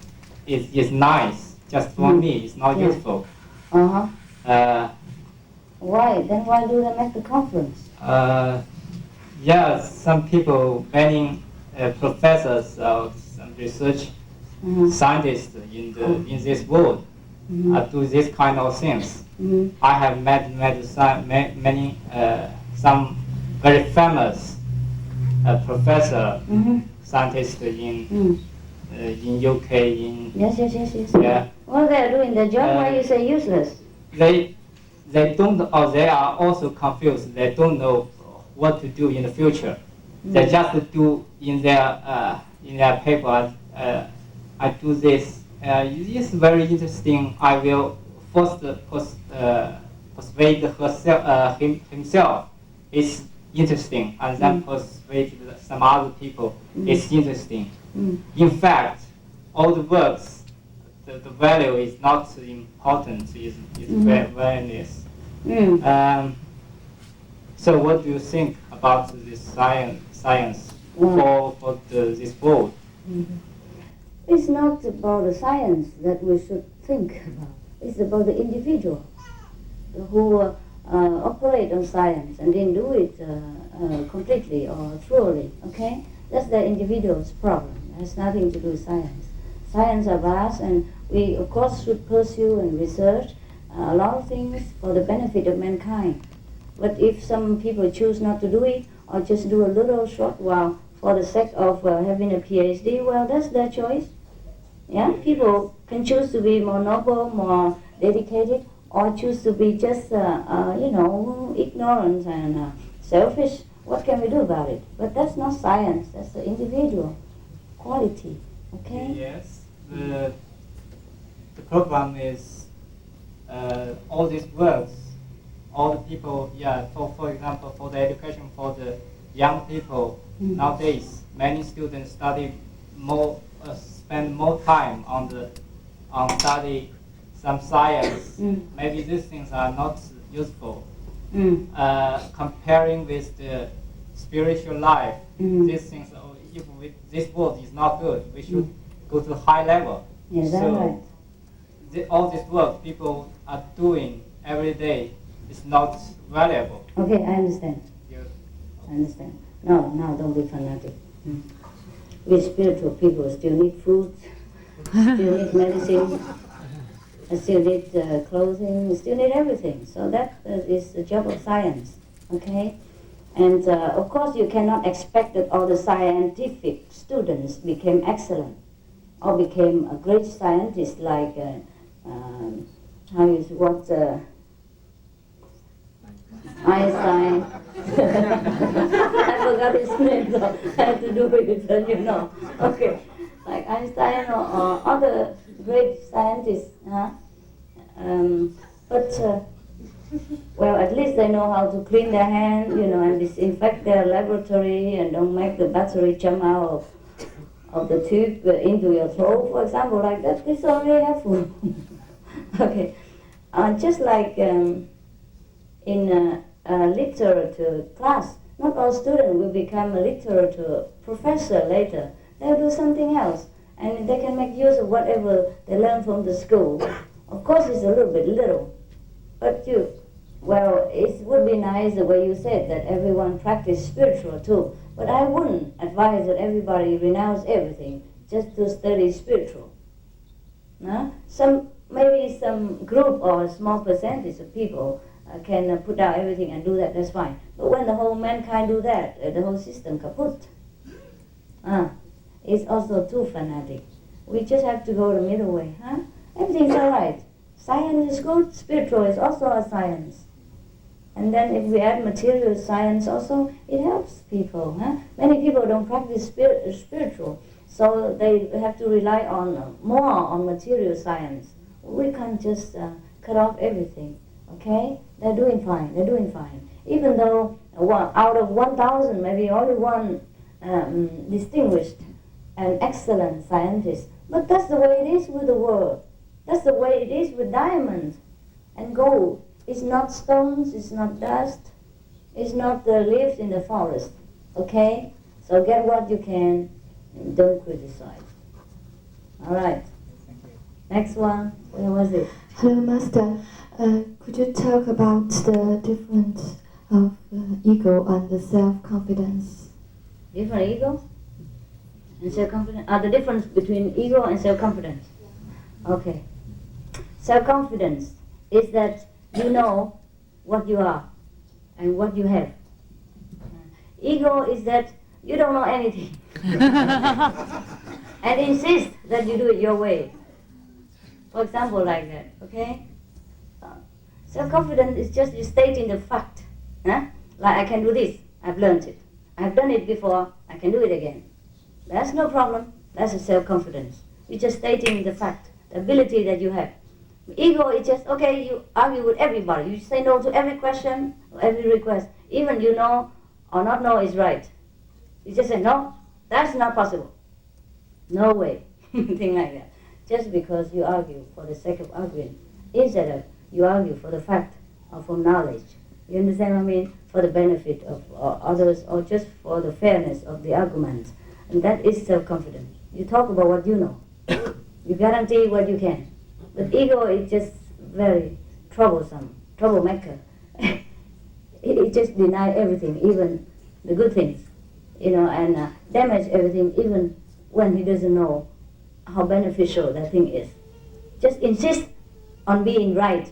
is nice, just for me, it's not useful. Why? Then why do they make the conference? Yeah, some people, many professors or some research scientists in this world do this kind of things. I have met many some very famous professor scientists in UK. Yes. Yeah. Well, they are doing their job. Why you say useless? They don't, or they are also confused. They don't know what to do in the future. They just do in their paper. I do this. It's very interesting. I will first persuade himself. It's interesting, and then persuade some other people. It's interesting. In fact, all the works, the value is not important. It's awareness. So, what do you think about this science for this world? It's not about the science that we should think about. It's about the individual who operate on science and didn't do it completely or thoroughly, okay? That's the individual's problem. It has nothing to do with science. Science are vast, and we, of course, should pursue and research a lot of things for the benefit of mankind. But if some people choose not to do it, or just do a little short while for the sake of having a PhD, well, that's their choice. Yeah, people can choose to be more noble, more dedicated, or choose to be just, ignorant and selfish. What can we do about it? But that's not science. That's the individual quality. Okay. Yes. The program is all these works. All the people. Yeah. For example, for the education for the young people nowadays, many students study more. Spend more time on study some science. Maybe these things are not useful. Comparing with the spiritual life, these things, if this world is not good, we should go to high level. Yes, that's right. All this work people are doing every day is not valuable. Okay, I understand. Yes. I understand. No, don't be fanatic. We spiritual people still need food, still need medicine, still need clothing, still need everything. So that is the job of science, okay? And of course you cannot expect that all the scientific students became excellent or became a great scientist like, Einstein. I forgot his name, so I had to do it, Okay, like Einstein or other great scientists. Well, at least they know how to clean their hands, and disinfect their laboratory and don't make the battery jump out of the tube into your throat, for example, like that. It's only helpful. Okay, just like in literature class, not all students will become a literature professor later. They'll do something else, and they can make use of whatever they learn from the school. Of course, it's a little bit little, but it would be nice the way you said that everyone practice spiritual too. But I wouldn't advise that everybody renounce everything just to study spiritual. No? Maybe some group or a small percentage of people can put down everything and do that, that's fine. But when the whole mankind do that, the whole system kaput. It's also too fanatic. We just have to go the middle way, huh? Everything's all right. Science is good, spiritual is also a science. And then if we add material science also, it helps people. Huh? Many people don't practice spiritual, so they have to rely more on material science. We can't just cut off everything, okay? They're doing fine. Even though out of 1,000, maybe only one distinguished and excellent scientist. But that's the way it is with the world. That's the way it is with diamonds and gold. It's not stones, it's not dust, it's not the leaves in the forest, okay? So get what you can and don't criticize. All right. Next one, where was it? Hello, Master. Could you talk about the difference of ego and the self-confidence? Different ego and self-confidence? The difference between ego and self-confidence. Okay. Self-confidence is that you know what you are and what you have. Ego is that you don't know anything and insist that you do it your way. For example, like that, okay? Self-confidence is just you stating the fact. Like, I can do this, I've learned it. I've done it before, I can do it again. That's no problem. That's a self-confidence. You're just stating the fact, the ability that you have. Ego is just, okay, you argue with everybody. You say no to every question, or every request. Even you know or not know is right. You just say, no, that's not possible. No way. Thing like that. Just because you argue for the sake of arguing, instead of you argue for the fact or for knowledge. You understand what I mean? For the benefit of others or just for the fairness of the argument. And that is self-confidence. You talk about what you know. You guarantee what you can. But ego is just very troublesome, troublemaker. he just deny everything, even the good things, and damage everything, even when he doesn't know how beneficial that thing is. Just insist on being right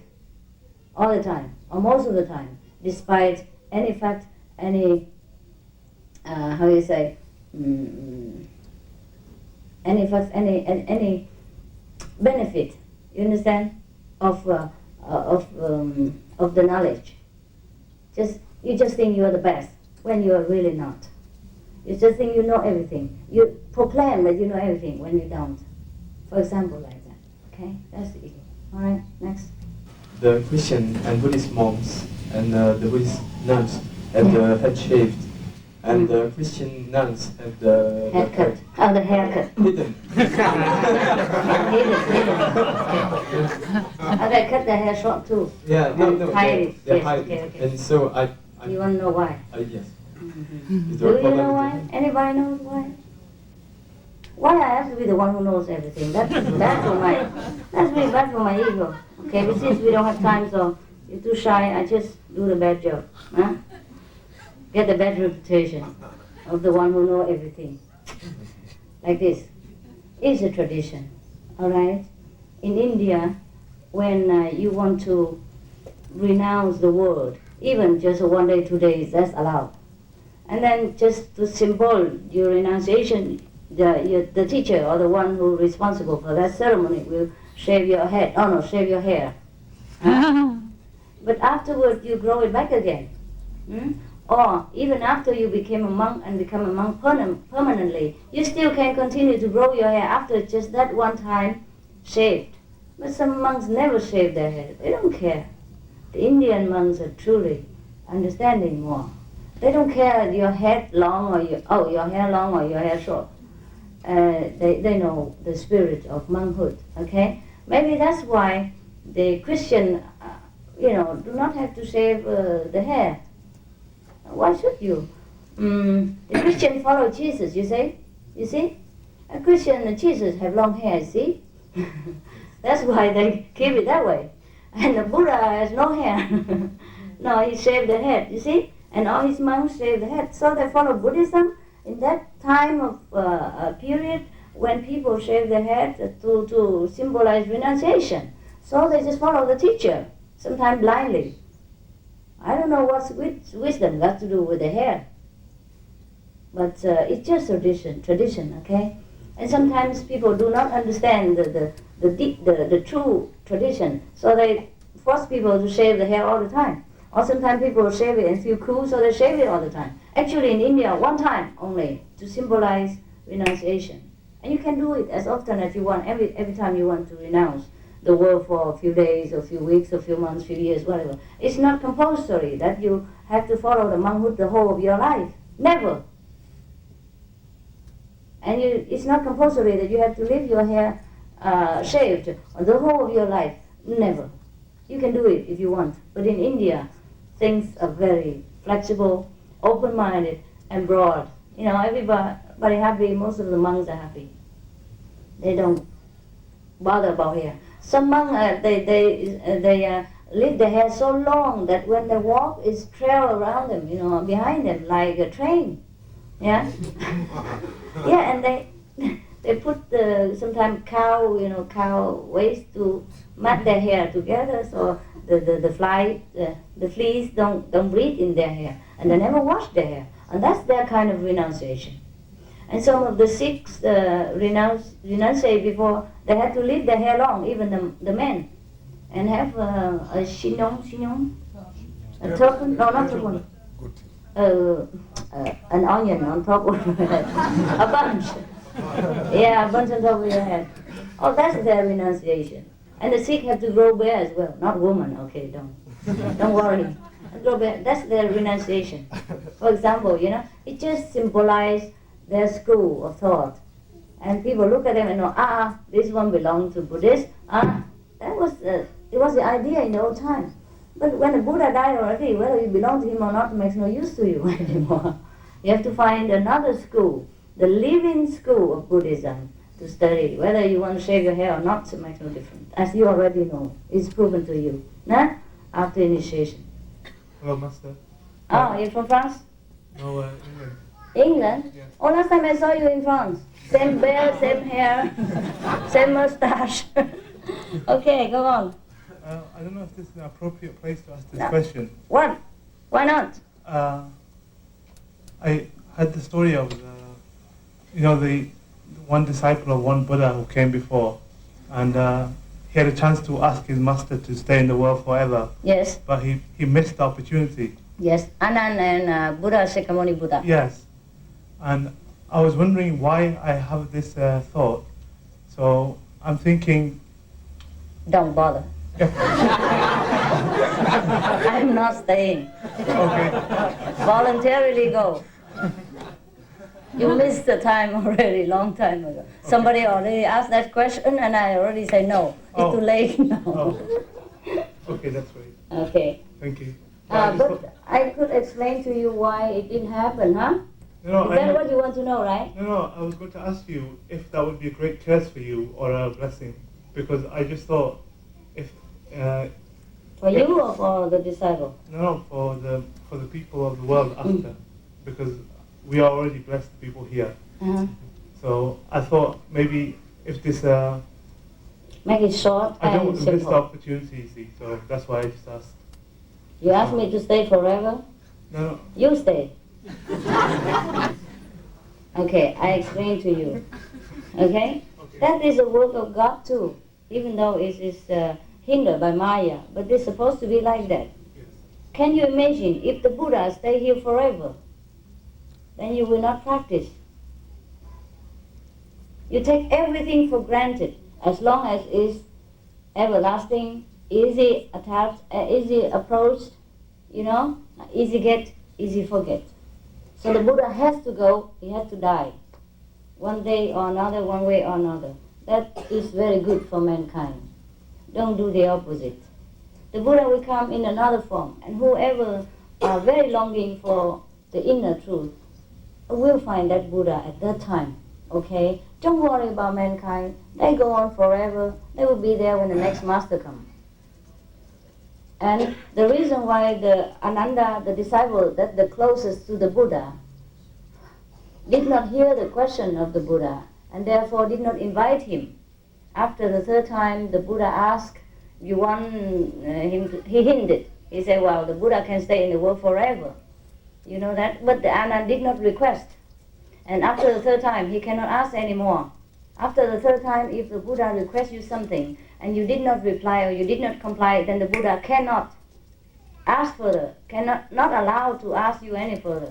all the time, or most of the time, despite any fact, any, any fact, any benefit, you understand, of the knowledge. You just think you're the best when you're really not. You just think you know everything. You proclaim that you know everything when you don't. For example, like that. Okay, that's the ego. All right, next. The Christian and Buddhist monks and the Buddhist nuns have the head shaved, and the Christian nuns have the haircut. Oh, the haircut. Hidden. They cut their hair short too. Yeah, no, hide it. they Yes, hide okay, it. okay. And so I You want to know why? yes. Do you know why? Anybody knows why? Why I have to be the one who knows everything? That's really bad for my ego. Okay, but since we don't have time, so you're too shy, I just do the bad job. Huh? Get the bad reputation of the one who knows everything. Like this. It's a tradition. Alright? In India, when you want to renounce the word, even just 1 day, 2 days, that's allowed. And then just to symbol your renunciation, the teacher or the one who is responsible for that ceremony will shave your head. Oh no, shave your hair. But afterward you grow it back again. Or even after you became a monk and become a monk permanently, you still can continue to grow your hair after just that one time shaved. But some monks never shave their hair. They don't care. The Indian monks are truly understanding more. They don't care your head long or your hair long or your hair short. They know the spirit of monkhood. Okay, maybe that's why the Christian, do not have to shave the hair. Why should you? The Christian follow Jesus. You see, a Christian and Jesus have long hair. See, that's why they keep it that way. And the Buddha has no hair. No, he shaved the head. You see. And all his monks shave the head. So they follow Buddhism in that time of a period when people shave their head to symbolize renunciation. So they just follow the teacher, sometimes blindly. I don't know what's wisdom got to do with the hair. But it's just tradition, okay? And sometimes people do not understand the true tradition, so they force people to shave the hair all the time. Or sometimes people shave it and feel cool, so they shave it all the time. Actually, in India, one time only, to symbolize renunciation. And you can do it as often as you want, every time you want to renounce the world for a few days, or a few weeks, or a few months, few years, whatever. It's not compulsory that you have to follow the monkhood the whole of your life. Never. And it's not compulsory that you have to leave your hair shaved the whole of your life. Never. You can do it if you want. But in India, things are very flexible, open-minded, and broad. Everybody happy. Most of the monks are happy. They don't bother about hair. Some monks they leave their hair so long that when they walk, it's trail around them, behind them like a train. Yeah, yeah, and they put sometimes cow waste to mat their hair together, so the fleas don't breathe in their hair, and they never wash their hair, and that's their kind of renunciation. And some of the Sikhs renunciate before they had to leave their hair long, even the men, and have a chignon, a turban, no, not turban, an onion on top of your head, a bunch. Yeah, a bunch on top of your head. Oh, that's their renunciation. And the Sikh have to grow beard as well, not woman. Okay, don't worry. Grow beard. That's their renunciation. For example, it just symbolizes their school of thought, and people look at them and know, this one belongs to Buddhist. It was the idea in the old time. But when the Buddha died already, whether you belong to him or not makes no use to you anymore. You have to find another school, the living school of Buddhism, to study. Whether you want to shave your hair or not, it makes no difference. As you already know, it's proven to you, after initiation. Hello, Master. Oh, you're from France? No, England. England? Yes. Oh, last time I saw you in France. Same beard, same hair, same mustache. Okay, go on. I don't know if this is an appropriate place to ask this No. question. What? Why not? I had the story of the one disciple of one Buddha who came before, and he had a chance to ask his master to stay in the world forever. Yes. But he missed the opportunity. Yes, Anand and Buddha, Shakyamuni Buddha. Yes. And I was wondering why I have this thought. So I'm thinking... Don't bother. I'm not staying. Okay. Voluntarily go. You missed the time already, long time ago. Somebody already asked that question and I already say no. It's too late now. Oh. Okay, that's great. Okay. Thank you. But I could explain to you why it didn't happen, huh? No, Is that what you want to know, right? No, I was going to ask you if that would be a great curse for you or a blessing, because I just thought if... For you or for the disciple? No, for the people of the world after, because we are already blessed people here. Uh-huh. So I thought maybe if this... Make it short I don't and want to miss the simple. opportunity, you see, so that's why I just asked. You asked me to stay forever? No. You stay. Okay, I explain to you. Okay? That is a work of God too, even though it is hindered by Maya, but it's supposed to be like that. Can you imagine if the Buddha stay here forever? Then you will not practice. You take everything for granted as long as it's everlasting, easy attached, easy approached, easy get, easy forget. So the Buddha has to go, he has to die. One day or another, one way or another. That is very good for mankind. Don't do the opposite. The Buddha will come in another form, and whoever are very longing for the inner truth will find that Buddha at that time. Okay? Don't worry about mankind. They go on forever. They will be there when the next master comes. And the reason why the Ananda, the disciple that the closest to the Buddha, did not hear the question of the Buddha and therefore did not invite him. After the third time the Buddha asked, you want him to, he hinted. He said, well, the Buddha can stay in the world forever. You know that? But the Ananda did not request. And after the third time, he cannot ask anymore. After the third time, if the Buddha requests you something and you did not reply or you did not comply, then the Buddha cannot ask further, not allowed to ask you any further,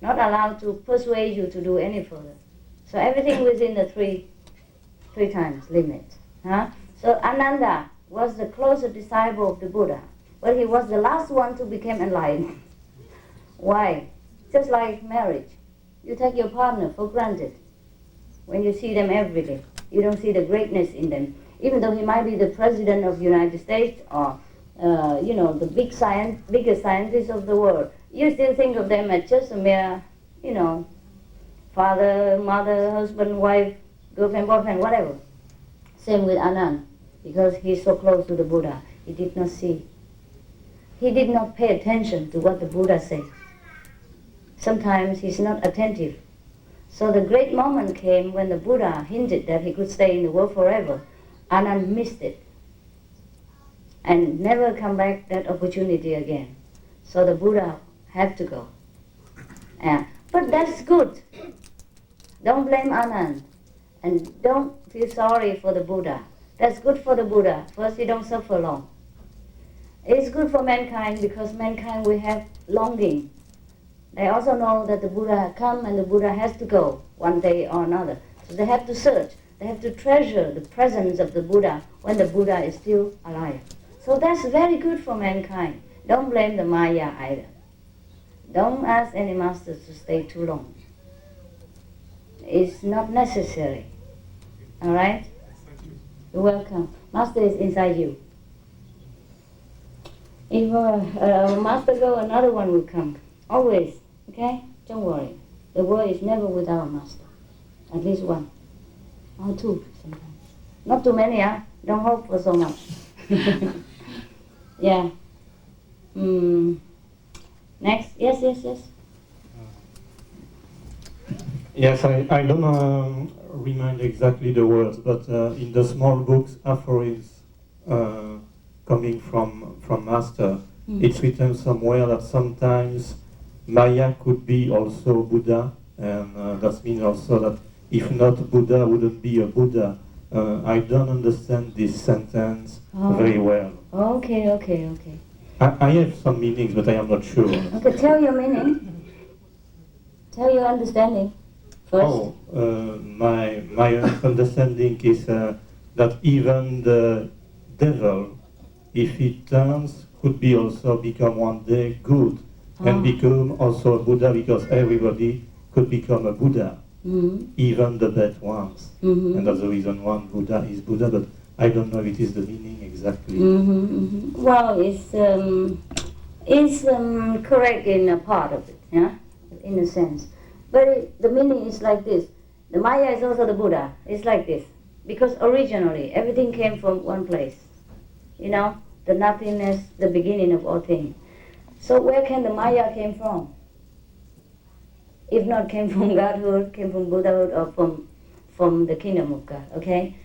not allowed to persuade you to do any further. So everything within the three times limit. Huh? So Ananda was the closest disciple of the Buddha, but he was the last one to become enlightened. Why? Just like marriage. You take your partner for granted. When you see them every day, you don't see the greatness in them. Even though he might be the president of the United States or, the biggest scientist of the world, you still think of them as just a mere, father, mother, husband, wife, girlfriend, boyfriend, whatever. Same with Anand, because he's so close to the Buddha, he did not see. He did not pay attention to what the Buddha said. Sometimes he's not attentive. So the great moment came when the Buddha hinted that he could stay in the world forever. Anand missed it and never come back that opportunity again. So the Buddha had to go. But that's good. Don't blame Anand and don't feel sorry for the Buddha. That's good for the Buddha. First, you don't suffer long. It's good for mankind because mankind will have longing. They also know that the Buddha has come and the Buddha has to go one day or another. So they have to search. They have to treasure the presence of the Buddha when the Buddha is still alive. So that's very good for mankind. Don't blame the Maya either. Don't ask any masters to stay too long. It's not necessary. All right? You're welcome. Master is inside you. If a master go, another one will come. Always. Okay? Don't worry. The world is never without a master. At least one. Or two sometimes. Not too many, huh? Don't hope for so much. Yeah. Next, yes. Yes, I don't remember exactly the words, but in the small books, aphorisms coming from Master, it's written somewhere that sometimes Maya could be also Buddha, and that means also that if not Buddha, wouldn't be a Buddha. I don't understand this sentence very well. Okay. I have some meanings, but I am not sure. Okay, tell your meaning. Tell your understanding first. Oh, my understanding is that even the devil, if he turns, could be also become one day good and become also a Buddha, because everybody could become a Buddha, even the bad ones. And that's the reason one Buddha is Buddha, but I don't know if it is the meaning exactly. Well, it's correct in a part of it, yeah, in a sense. But the meaning is like this. The Maya is also the Buddha. It's like this. Because originally, everything came from one place. You know, the nothingness, the beginning of all things. So where can the Maya came from? If not came from Godhood, came from Buddhahood, or from the kingdom of God, okay?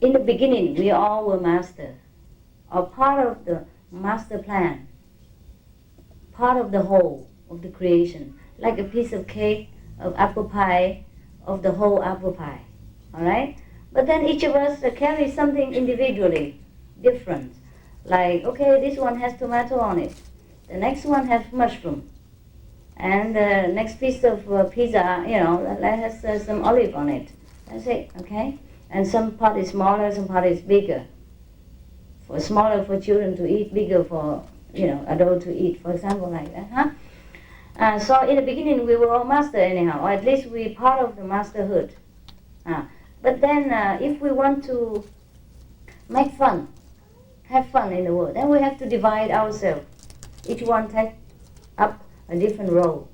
In the beginning, we all were master, or part of the master plan, part of the whole of the creation, like a piece of cake, of apple pie, of the whole apple pie, all right? But then each of us carries something individually different. Like, okay, this one has tomato on it, the next one has mushroom, and the next piece of pizza, you know, that has some olive on it. That's it, okay? And some part is smaller, some part is bigger. For smaller for children to eat, bigger for, you know, adult to eat, for example, like that, huh? So in the beginning we were all master anyhow, or at least we part of the masterhood. But then if we want to make fun, have fun in the world, then we have to divide ourselves. Each one take up a different role.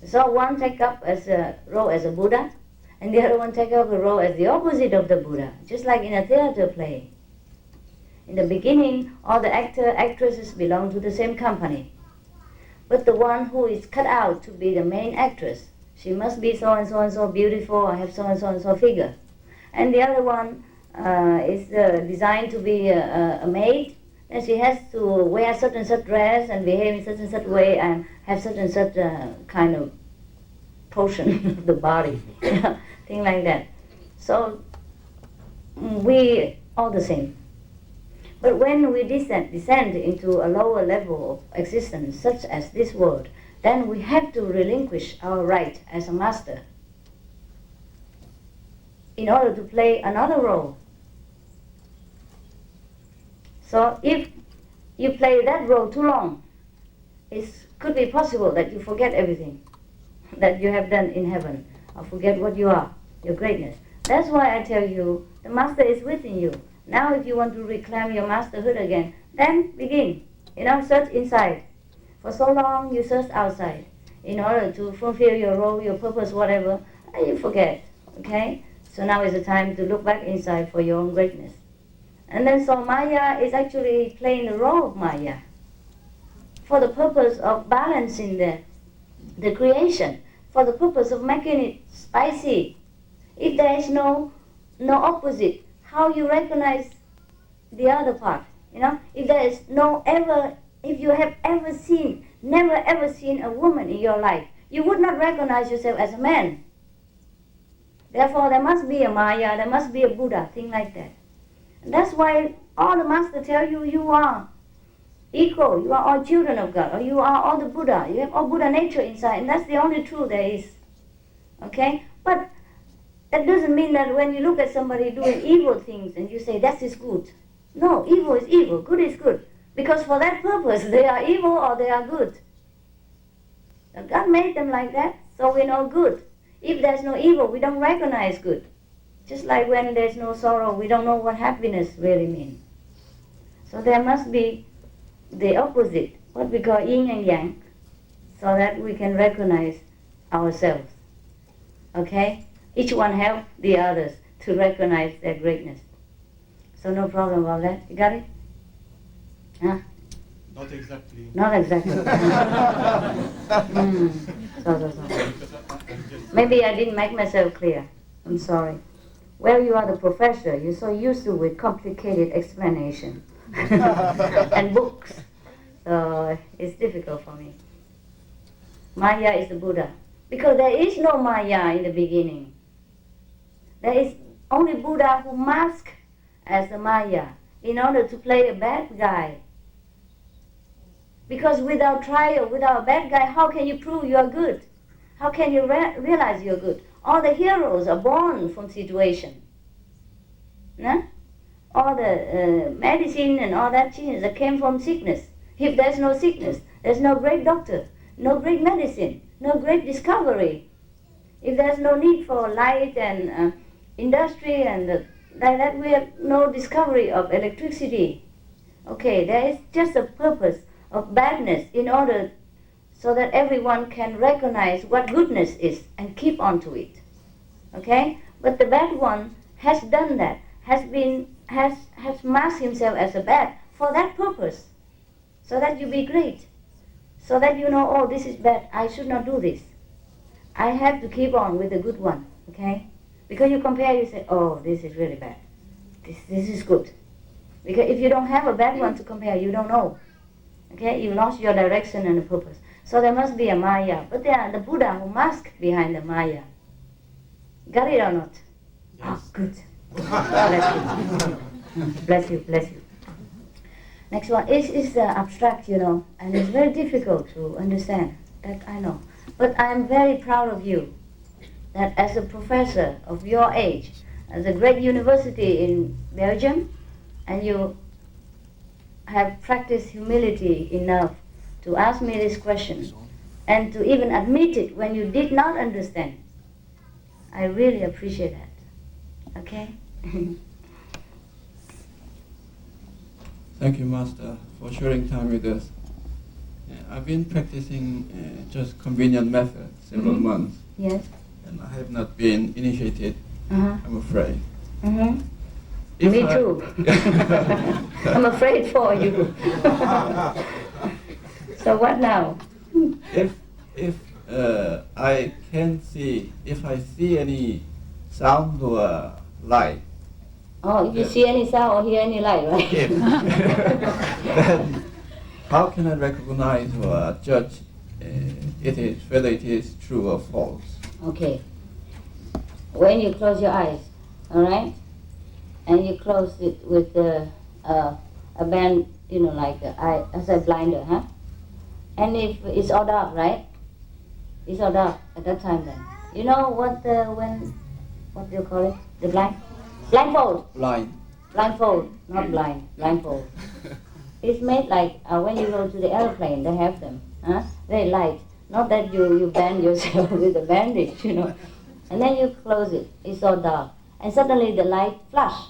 So one take up as a role as a Buddha, and the other one take up a role as the opposite of the Buddha, just like in a theater play. In the beginning, all the actresses belong to the same company. But the one who is cut out to be the main actress, she must be so and so and so beautiful, or have so and so figure. And the other one is designed to be a maid, and she has to wear such and such dress and behave in such and such way and have such and such kind of portion of the body, thing like that. So we all the same. But when we descend into a lower level of existence, such as this world, then we have to relinquish our right as a master in order to play another role. So if you play that role too long, it could be possible that you forget everything that you have done in heaven, or forget what you are, your greatness. That's why I tell you, the master is within you. Now if you want to reclaim your masterhood again, then begin, search inside. For so long you search outside in order to fulfill your role, your purpose, whatever, and you forget, okay? So now is the time to look back inside for your own greatness. And then so Maya is actually playing the role of Maya for the purpose of balancing the creation, for the purpose of making it spicy. If there is no opposite, how you recognize the other part? If there is if you have never ever seen a woman in your life, you would not recognize yourself as a man. Therefore, there must be a Maya, there must be a Buddha, thing like that. And that's why all the masters tell you, you are equal, you are all children of God, or you are all the Buddha, you have all Buddha nature inside, and that's the only truth there is. Okay? But that doesn't mean that when you look at somebody doing evil things and you say, that is good. No, evil is evil, good is good. Because for that purpose, they are evil or they are good. Now, God made them like that, so we know good. If there's no evil, we don't recognize good. Just like when there's no sorrow, we don't know what happiness really means. So there must be the opposite, what we call yin and yang, so that we can recognize ourselves. Okay? Each one help the others to recognize their greatness. So no problem about that. You got it? Huh? Not exactly. Not exactly. So. Maybe I didn't make myself clear. I'm sorry. Well, you are the professor. You're so used to with complicated explanation and books. So it's difficult for me. Maya is the Buddha. Because there is no Maya in the beginning. There is only Buddha who masked as the Maya in order to play a bad guy. Because without trial, without a bad guy, how can you prove you are good? How can you realize you're good? All the heroes are born from situation. No? All the medicine and all that things that came from sickness. If there's no sickness, there's no great doctor, no great medicine, no great discovery. If there's no need for light and industry and like that, we have no discovery of electricity. Okay, there is just a purpose of badness in order so that everyone can recognize what goodness is and keep on to it. Okay? But the bad one has done that, has masked himself as a bad for that purpose. So that you be great. So that you know, oh, this is bad, I should not do this. I have to keep on with the good one. Okay? Because you compare, you say, oh, this is really bad. This is good. Because if you don't have a bad one to compare, you don't know. Okay, you lost your direction and the purpose. So there must be a Maya. But there are the Buddha who mask behind the Maya. Got it or not? Yes. Oh, good. Bless you. Bless you, bless you. Next one is abstract, you know, and it's very difficult to understand. That I know. But I'm very proud of you that as a professor of your age, as a great university in Belgium, and you have practiced humility enough to ask me this question and to even admit it when you did not understand. I really appreciate that. Okay? Thank you, Master, for sharing time with us. I've been practicing just convenient methods several months. Yes. And I have not been initiated, I'm afraid. Me too. I'm afraid for you. So what now? If I can see, if I see any sound or light. Oh, if you see any sound or hear any light, right? Then how can I recognize or judge whether it is true or false? Okay. When you close your eyes, all right, and you close it with a band, you know, like as a blinder, huh? And if it's all dark, right? It's all dark at that time. Then you know what do you call it? The blindfold. Blindfold, not blind. Blindfold. It's made like when you go to the airplane, they have them, huh? Very light. Not that you band yourself with a bandage, you know. And then you close it. It's all dark. And suddenly the light flash.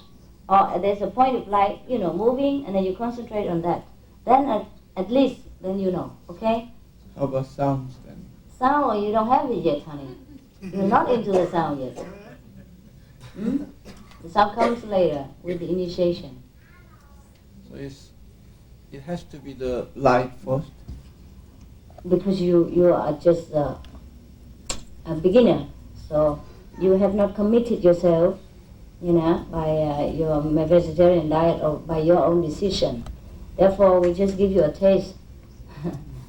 Or there's a point of light, you know, moving, and then you concentrate on that. Then at least, then you know, okay? How about sounds then? Sound, you don't have it yet, honey. You're not into the sound yet. The sound comes later with the initiation. So it has to be the light first? Because you are just a beginner. So you have not committed yourself, you know, by your vegetarian diet or by your own decision. Therefore, we just give you a taste.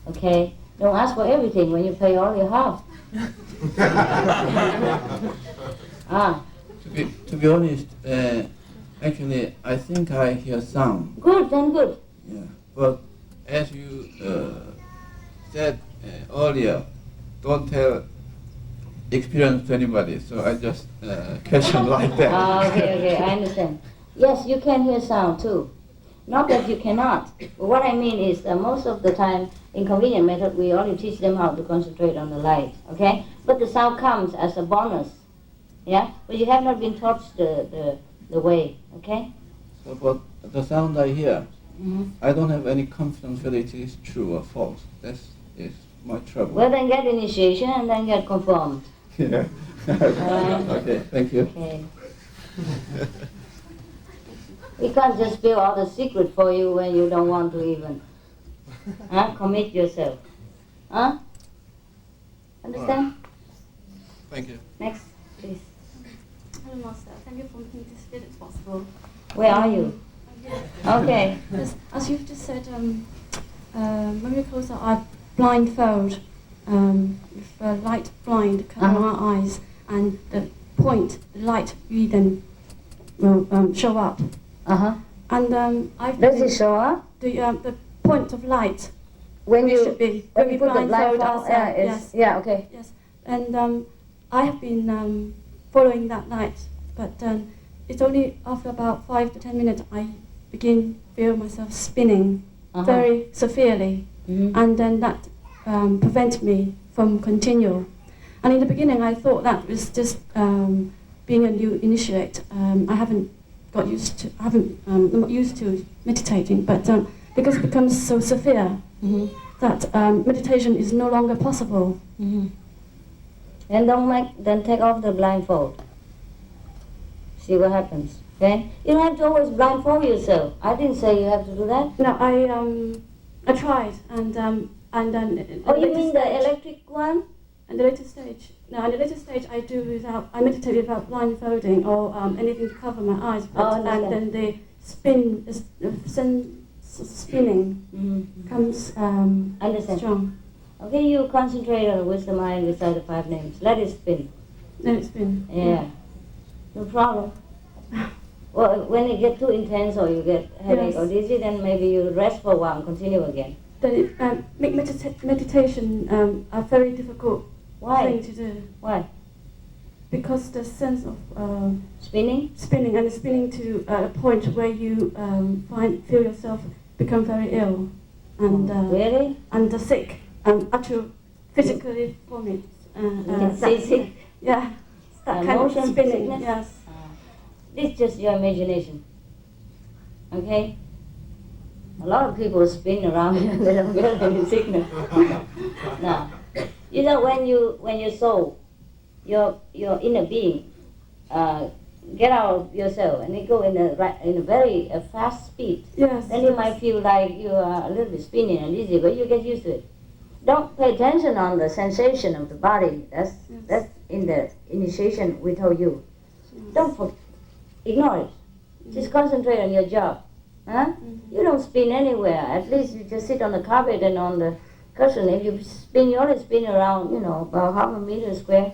Okay? Don't ask for everything when you pay all your half. To be honest, actually, I think I hear sound. Good, then good. Yeah, but as you said earlier, don't tell experience to anybody, so I just question like that. Okay, I understand. Yes, you can hear sound too. Not that you cannot. But what I mean is most of the time in convenient method, we only teach them how to concentrate on the light, okay? But the sound comes as a bonus, yeah? But you have not been taught the way, okay? So, but the sound I hear, I don't have any confidence whether it is true or false. That is my trouble. Well, then get initiation and then get confirmed. Yeah. Okay, thank you. Okay. We can't just spill all the secret for you when you don't want to even. Huh? Commit yourself. Huh? Understand? Thank you. Next, please. Hello, Master. Thank you for making this video possible. Where are you? Okay. As you've just said, when we close our eye, blindfold, with light blind cover our eyes, and the point, the light, we then will show up. And Does it show up? The point of light. When we you should be when when you we put the blindfold blindfold, ourselves. yes. Yes. Yeah. Okay. Yes. And I have been following that light, but it's only after about 5 to 10 minutes I feel myself spinning very severely, and then that prevents me from continue. And in the beginning, I thought that was just being a new initiate. I haven't got used to, I'm not used to meditating, but because it becomes so severe that meditation is no longer possible. And then take off the blindfold. See what happens. Okay? You don't have to always blindfold yourself. I didn't say you have to do that. No, I tried, and then. Oh, you mean the electric one? And the later stage. No, at the later stage I meditate without blindfolding or anything to cover my eyes. But, and then the spinning comes strong. Okay, you concentrate on the wisdom mind beside the 5 names. Let it spin. Let it spin. Yeah. No problem. Well, when it gets too intense or you get headache or dizzy, then maybe you rest for a while and continue again. Then make meditation a very difficult thing to do. Why? Because the sense of spinning and spinning to a point where you feel yourself become very ill and really and sick actually physically vomit. You can see sick. Yeah, that kind of spinning. Sickness? Yes. This is just your imagination. Okay? A lot of people spin around and they don't get any sickness. Now, you know when your soul, your inner being, get out of yourself and you go in a very fast speed. Yes. Then you might feel like you are a little bit spinning and dizzy, but you get used to it. Don't pay attention on the sensation of the body. That's in the initiation we told you. Don't ignore it. Just concentrate on your job. Huh? You don't spin anywhere. At least you just sit on the carpet and on the cushion. If you spin, you only spin around, about half a meter square.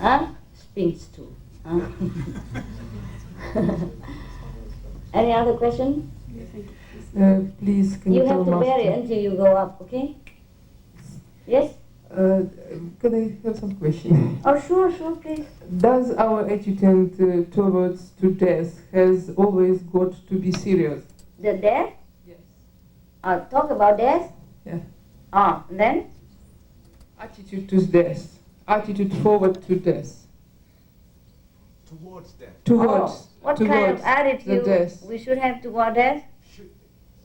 Huh? Spins too. Huh? Any other question? Please, can you you have tell to bear it Master? until you go up, okay? Yes? Can I have some question? Oh, sure, please. Does our attitude towards to death has always got to be serious? The death? Yes. Talk about death? Yeah. Then? Attitude to death. Attitude forward to death. Towards death. Towards. What towards kind of attitude the death. we should have toward death?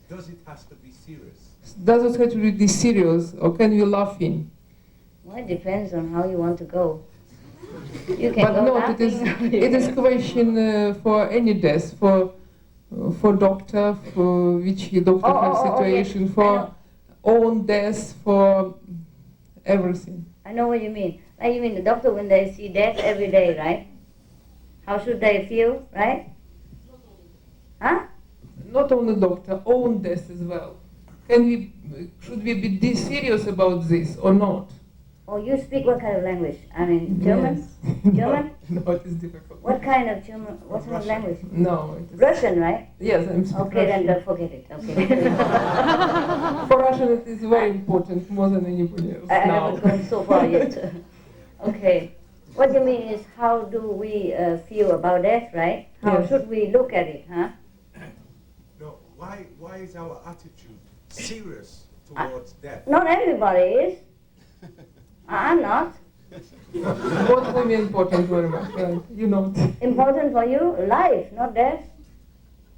Does it have to be serious? Does it have to be serious, or can you laugh in? Well, it depends on how you want to go. You can But go no, laughing. it is question for any death, for doctor, for which doctor has situation, yes. for own death, for everything. I know what you mean. Like you mean the doctor when they see death every day, right? How should they feel, right? Huh? Not only doctor, own death as well. Should we be serious about this or not? Oh, you speak what kind of language? I mean, German? Yes. German? No, it is difficult. What kind of German? What kind of language? No, it is Russian, right? Yes, I'm speaking Okay, Russian. then forget it. Okay. For Russian, it is very important, more than anybody else. I now. haven't gone so far yet. Okay. What you mean is how do we feel about death, right? How Yes. should we look at it, huh? No, why is our attitude serious towards death? Not everybody is. I'm not. What will be important very much, right? You know. Important for you, life, not death.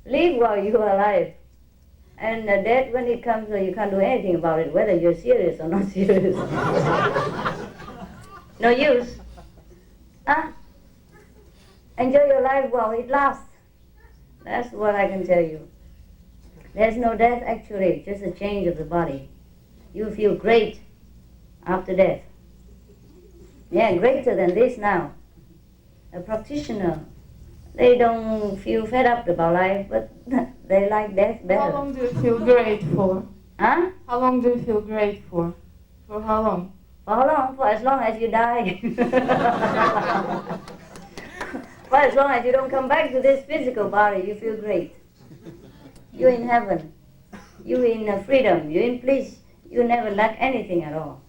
Live while you are alive. And death, when it comes, you can't do anything about it, whether you're serious or not serious. No use. Huh? Enjoy your life while it lasts. That's what I can tell you. There's no death actually, just a change of the body. You feel great after death. Yeah, greater than this now. A practitioner, they don't feel fed up about life, but they like death better. How long do you feel great for? Huh? How long do you feel great for? For how long? For how long? For as long as you die. For as long as you don't come back to this physical body, you feel great. You're in heaven. You're in freedom. You're in bliss. You never lack anything at all.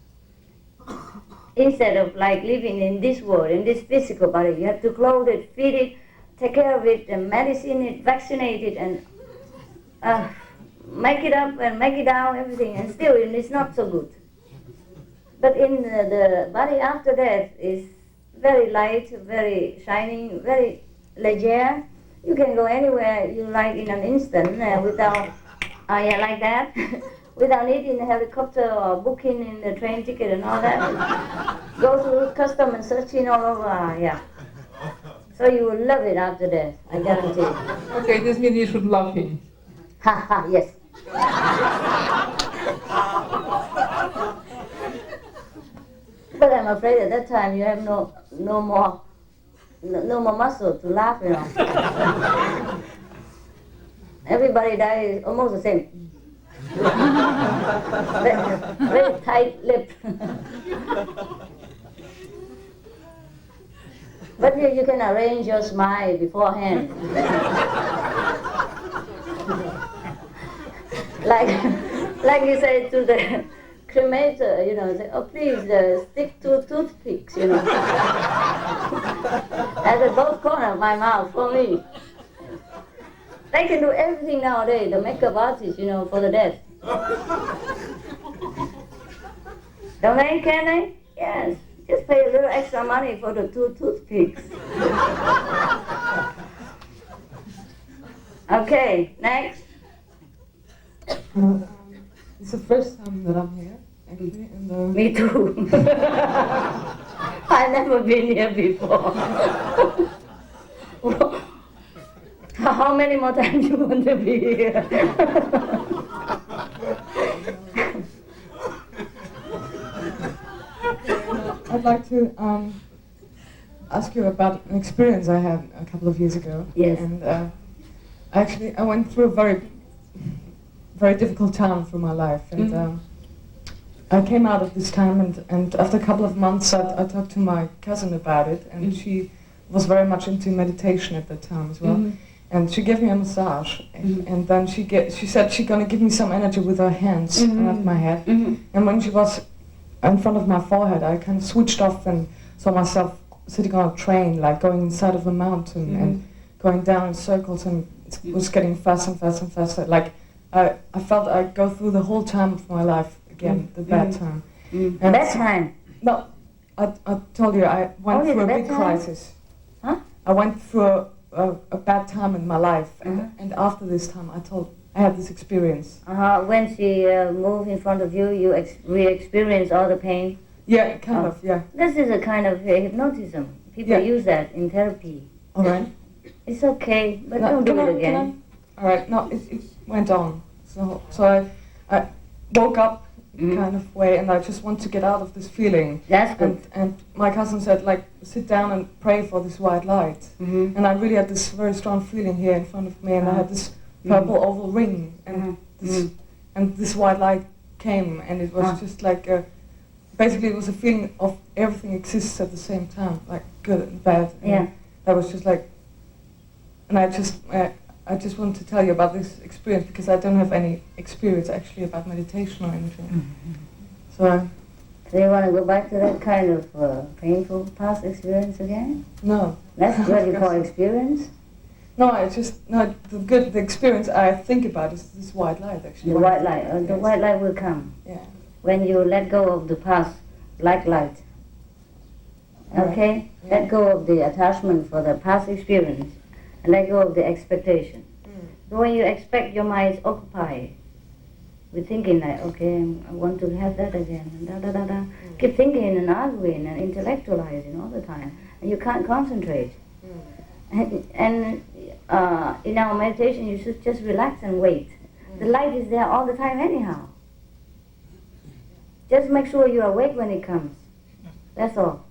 Instead of like living in this world, in this physical body, you have to clothe it, feed it, take care of it, and medicine it, vaccinate it, and make it up and make it down, everything, and still it's not so good. But in the body after death is very light, very shining, very leger. You can go anywhere you like in an instant without, like that, without needing a helicopter or booking in the train ticket and all that. Go through custom and searching all over, yeah. So you will love it after death, I guarantee. Okay, this means you should love him. Ha ha, yes. But I'm afraid at that time you have no more muscle to laugh, you know. Everybody dies almost the same. Very tight lip. But you can arrange your smile beforehand. like you say to the cremator, you know, say, oh please stick to toothpicks, you know, at the both corners of my mouth for me. They can do everything nowadays, the makeup artists, you know, for the dead. Don't they, can they? Yes. Just pay a little extra money for the 2 toothpicks. Okay, next. It's the first time that I'm here, actually. And, Me too. I've never been here before. How many more times you want to be here? I'd like to ask you about an experience I had a couple of years ago. Yes. And actually, I went through a very, very difficult time for my life. And I came out of this time, and after a couple of months, I talked to my cousin about it, and she was very much into meditation at that time as well. And she gave me a massage, and then she said she's gonna give me some energy with her hands around my head. And when she was in front of my forehead, I kind of switched off and saw myself sitting on a train, like going inside of a mountain and going down in circles, and it was getting faster and faster and faster. Like I felt I'd go through the whole time of my life again, the bad time. And bad time? No, I told you I went through a big crisis. Huh? I went through a bad time in my life, and after this time I had this experience. When she moved in front of you, you re-experienced all the pain? Yeah, kind of, yeah. This is a kind of hypnotism. People use that in therapy. All right. It's okay, but No, don't do can it I- again. All right, no, it went on. So I woke up kind of way, and I just want to get out of this feeling. That's good. And my cousin said, like, sit down and pray for this white light. And I really had this very strong feeling here in front of me, and I had this purple oval ring, and this white light came, and it was just like basically it was a feeling of everything exists at the same time, like good and bad. And that was just like, and I just want to tell you about this experience because I don't have any experience actually about meditation or anything. So you want to go back to that kind of painful past experience again? No. That's what you call experience? No, the experience I think about is this white light actually. The white light, the white light will come. Yeah. When you let go of the past, black light. Okay? Yeah. Let go of the attachment for the past experience and let go of the expectation. So when you expect, your mind is occupied with thinking like, okay, I want to have that again, and da da da da. Keep thinking and arguing and intellectualizing all the time, and you can't concentrate. And in our meditation, you should just relax and wait. The light is there all the time anyhow. Just make sure you're awake when it comes. That's all.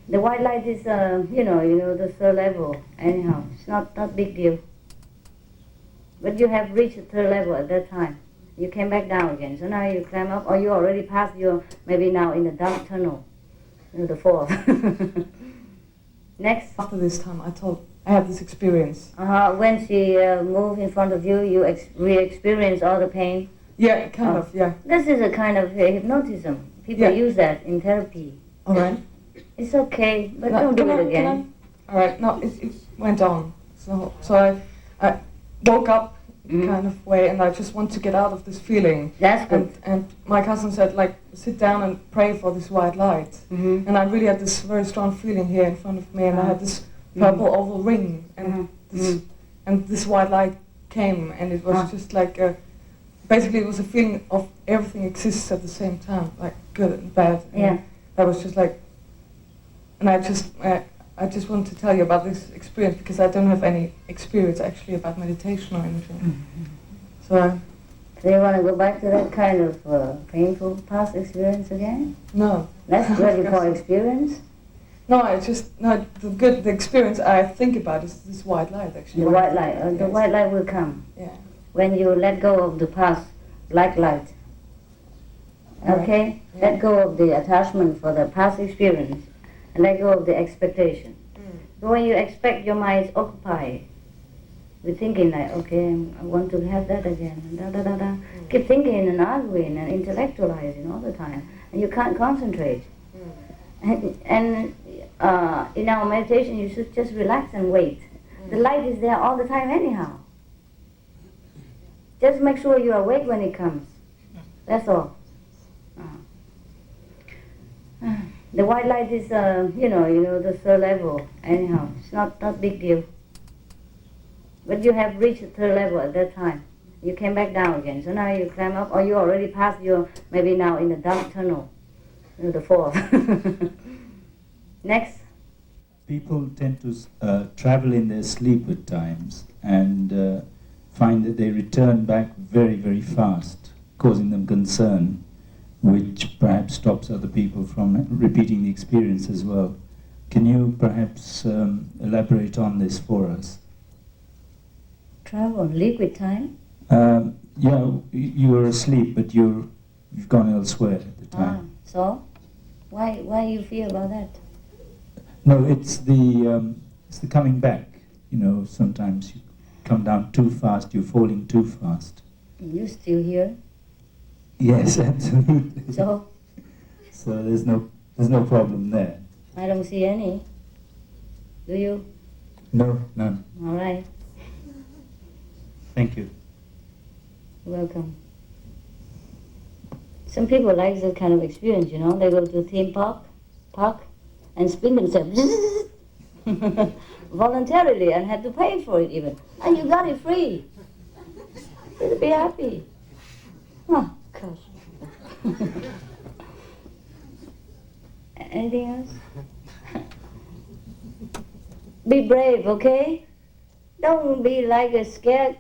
The white light is, you know, the third level. Anyhow, it's not big deal. But you have reached the third level at that time. You came back down again. So now you climb up, or you already passed your, maybe now in the dark tunnel, the fourth. Next. After this time, I had this experience. When she moved in front of you, you re-experience all the pain? Yeah, kind of, yeah. This is a kind of hypnotism. People use that in therapy. All right. It's okay, but don't do it again. All right, no, it went on. So I woke up kind of way, and I just want to get out of this feeling. That's good. And my cousin said, like, sit down and pray for this white light. And I really had this very strong feeling here in front of me, and I had this purple oval ring, and this white light came, and it was just like basically it was a feeling of everything exists at the same time, like good and bad. And I was just like, and I just want to tell you about this experience because I don't have any experience actually about meditation or anything. So you want to go back to that kind of painful past experience again? No. That's what you call experience? No, the experience I think about is this white light actually. The white light, the white light will come. Yeah. When you let go of the past black light. Okay? Let go of the attachment for the past experience and let go of the expectation. So when you expect, your mind is occupied with thinking like, okay, I want to have that again, Keep thinking and arguing and intellectualizing all the time, and you can't concentrate. And in our meditation, you should just relax and wait. The light is there all the time anyhow. Just make sure you're awake when it comes. That's all. The white light is, you know, the third level. Anyhow, it's not big deal. But you have reached the third level at that time. You came back down again. So now you climb up, or you already passed your, maybe now in the dark tunnel, the fourth. Next. People tend to travel in their sleep at times and find that they return back very, very fast, causing them concern, which perhaps stops other people from repeating the experience as well. Can you perhaps elaborate on this for us? Travel, liquid time? Yeah, you were asleep, but you've gone elsewhere at the time. So? Why you feel about that? No, it's the coming back. You know, sometimes you come down too fast, you're falling too fast. You still here? Yes, absolutely. So? So there's no problem there. I don't see any. Do you? No, none. All right. Thank you. Welcome. Some people like that kind of experience, you know. They go to a theme park, and spin themselves voluntarily and had to pay for it even. And you got it free. You'll be happy. Oh, gosh. Anything else? Be brave, okay? Don't be like a scared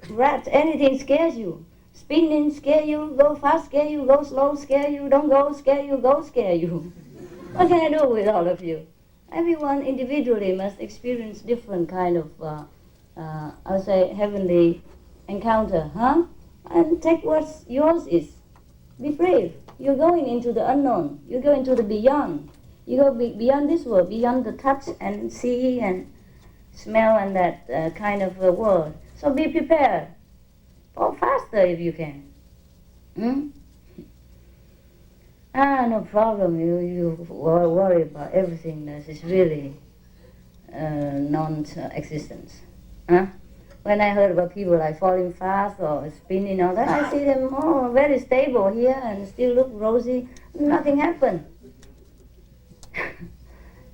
rat. Anything scares you. Spinning scare you, go fast scare you, go slow scare you, don't go scare you, go scare you. What can I do with all of you? Everyone individually must experience different kind of, I would say, heavenly encounter, huh? And take what's yours is. Be brave. You're going into the unknown. You go into the beyond. You go beyond this world, beyond the touch and see and smell and that kind of world. So be prepared. Go faster if you can. No problem. You worry about everything that is really non-existence. Huh? When I heard about people like falling fast or spinning all that, I see them all very stable here and still look rosy. Nothing happened.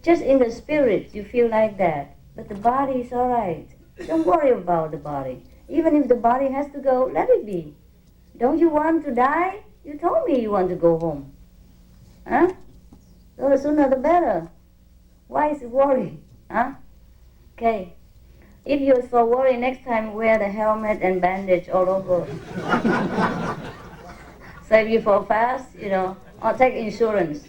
Just in the spirit you feel like that. But the body is all right. Don't worry about the body. Even if the body has to go, let it be. Don't you want to die? You told me you want to go home. Huh? So the sooner the better. Why is it worry? Huh? Okay. If you're so worried, next time wear the helmet and bandage all over. So if you fall fast, or take insurance.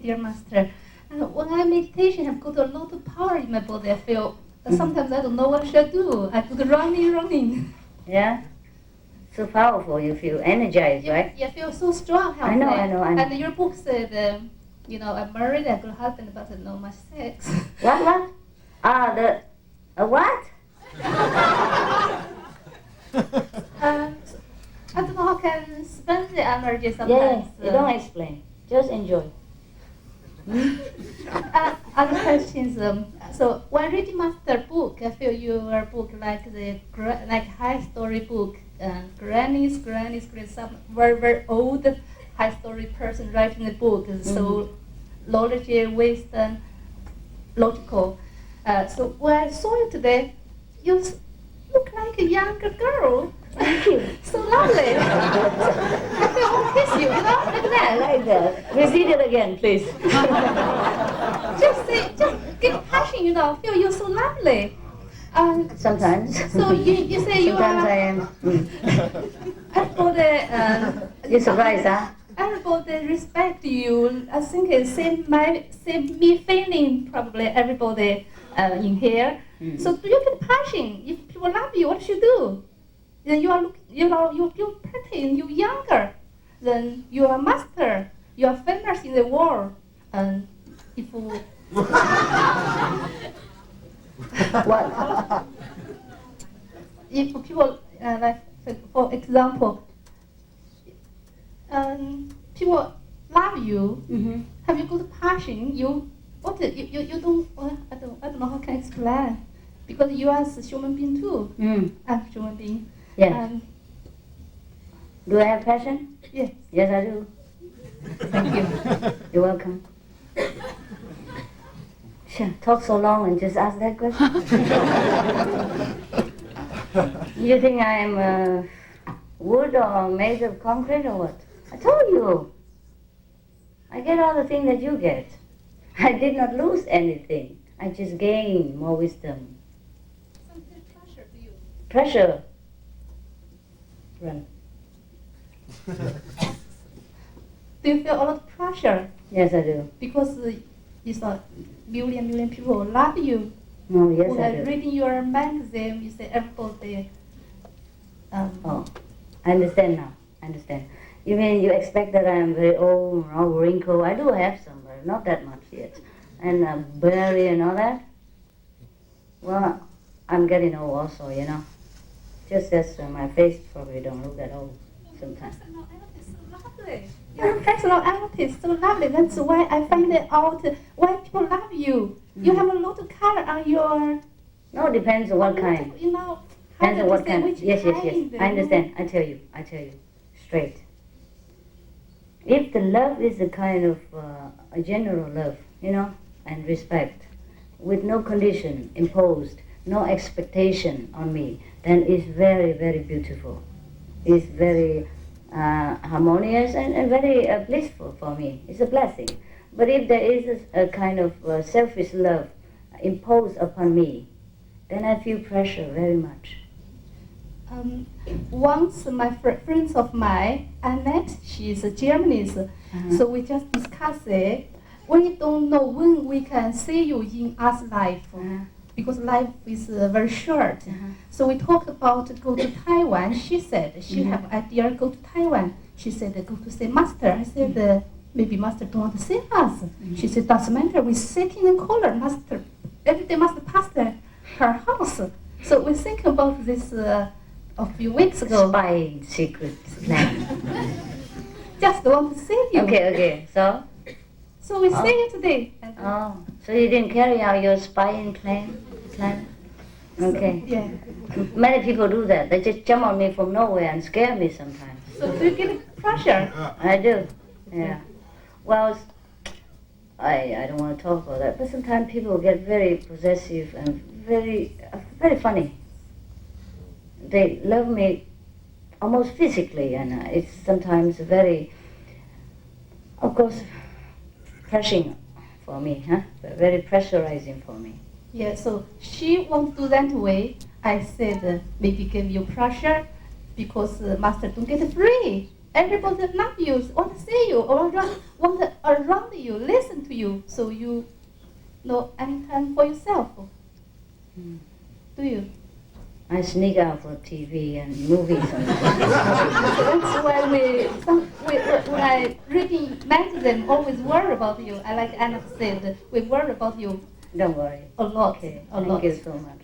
Dear Master, when I meditation, I've got a lot of power in my body. I feel sometimes I don't know what I should do. I go running. Yeah? So powerful, you feel energized, right? Yeah, I feel so strong. I know. And your book said, I'm married, I got a husband, but no much sex. What? What? I don't know how can spend the energy sometimes. Yeah, don't explain. Just enjoy. Other questions. So when reading Master book, I feel your book like high story book. Granny's some very old high story person writing the book. So logical, wisdom, logical. So when I saw you today, you look like a younger girl. Thank you. So lovely. I feel I want to kiss you, like that. Like that. Repeat it again, please. just give passion, feel you're so lovely. Sometimes. So you say you Sometimes are. I am. Everybody. You're surprised, huh? Everybody respect you. I think it's same me feeling probably everybody in here. So do you get passion? If people love you, what should you do? Then you're pretty and you're younger. Then you are master. You are famous in the world. And if what? If people for example, people love you. Have you got passion? You don't. I don't know how can I explain. Because you are a human being too. I'm a human being. Yes. Do I have passion? Yes. Yes, I do. Thank you. You're welcome. Sure, talk so long and just ask that question. You think I'm wood or made of concrete or what? I told you. I get all the things that you get. I did not lose anything. I just gained more wisdom. Something pressure to you. Pressure. Run. Do you feel a lot of pressure? Yes, I do. Because it's a million people love you. No, yes, when I do. Reading your magazine, you say everybody. Oh, I understand now. I understand. You mean you expect that I'm very old, wrinkled? I do have some, but not that much yet. And belly and all that. Well, I'm getting old also, Just as my face probably don't look that old sometimes. Your personality is so lovely. That's why I find it out why people love you. You have a lot of color on your. No, it depends on what kind. Depends on what kind. Yes. I understand. I tell you. Straight. If the love is a kind of a general love, and respect, with no condition imposed, no expectation on me, then it's very, very beautiful. It's very harmonious and very blissful for me. It's a blessing. But if there is a kind of selfish love imposed upon me, then I feel pressure very much. Once my friends of mine, Annette, she's a Germanese, so we just discussed it. We don't know when we can see you in us life, because life is very short. So we talked about go to Taiwan. She said she have idea go to Taiwan. She said go to see Master. I said maybe Master don't want to see us. She said doesn't matter. We sitting in corner. Master every day Master passed her house. So we think about this a few weeks ago. Spy secret plan. Just want to see you. Okay. So we see you today. Oh, so you didn't carry out your spying plan? Okay. Yeah. Many people do that. They just jump on me from nowhere and scare me sometimes. So do you get pressure? I do. Yeah. Well, I don't want to talk about that, but sometimes people get very possessive and very funny. They love me almost physically, and it's sometimes very, of course, pressing for me, very pressurizing for me. Yeah, so she won't do that way. I said, maybe give you pressure because master don't get free. Everybody love you, want to see you, or want to around you, listen to you, so you know any time for yourself. Do you? I sneak out for TV and movies. That's why when I reading magazine, always worry about you. I like Anna said, we worry about you. Don't worry. A lot. Okay. A lot. Thank you so much.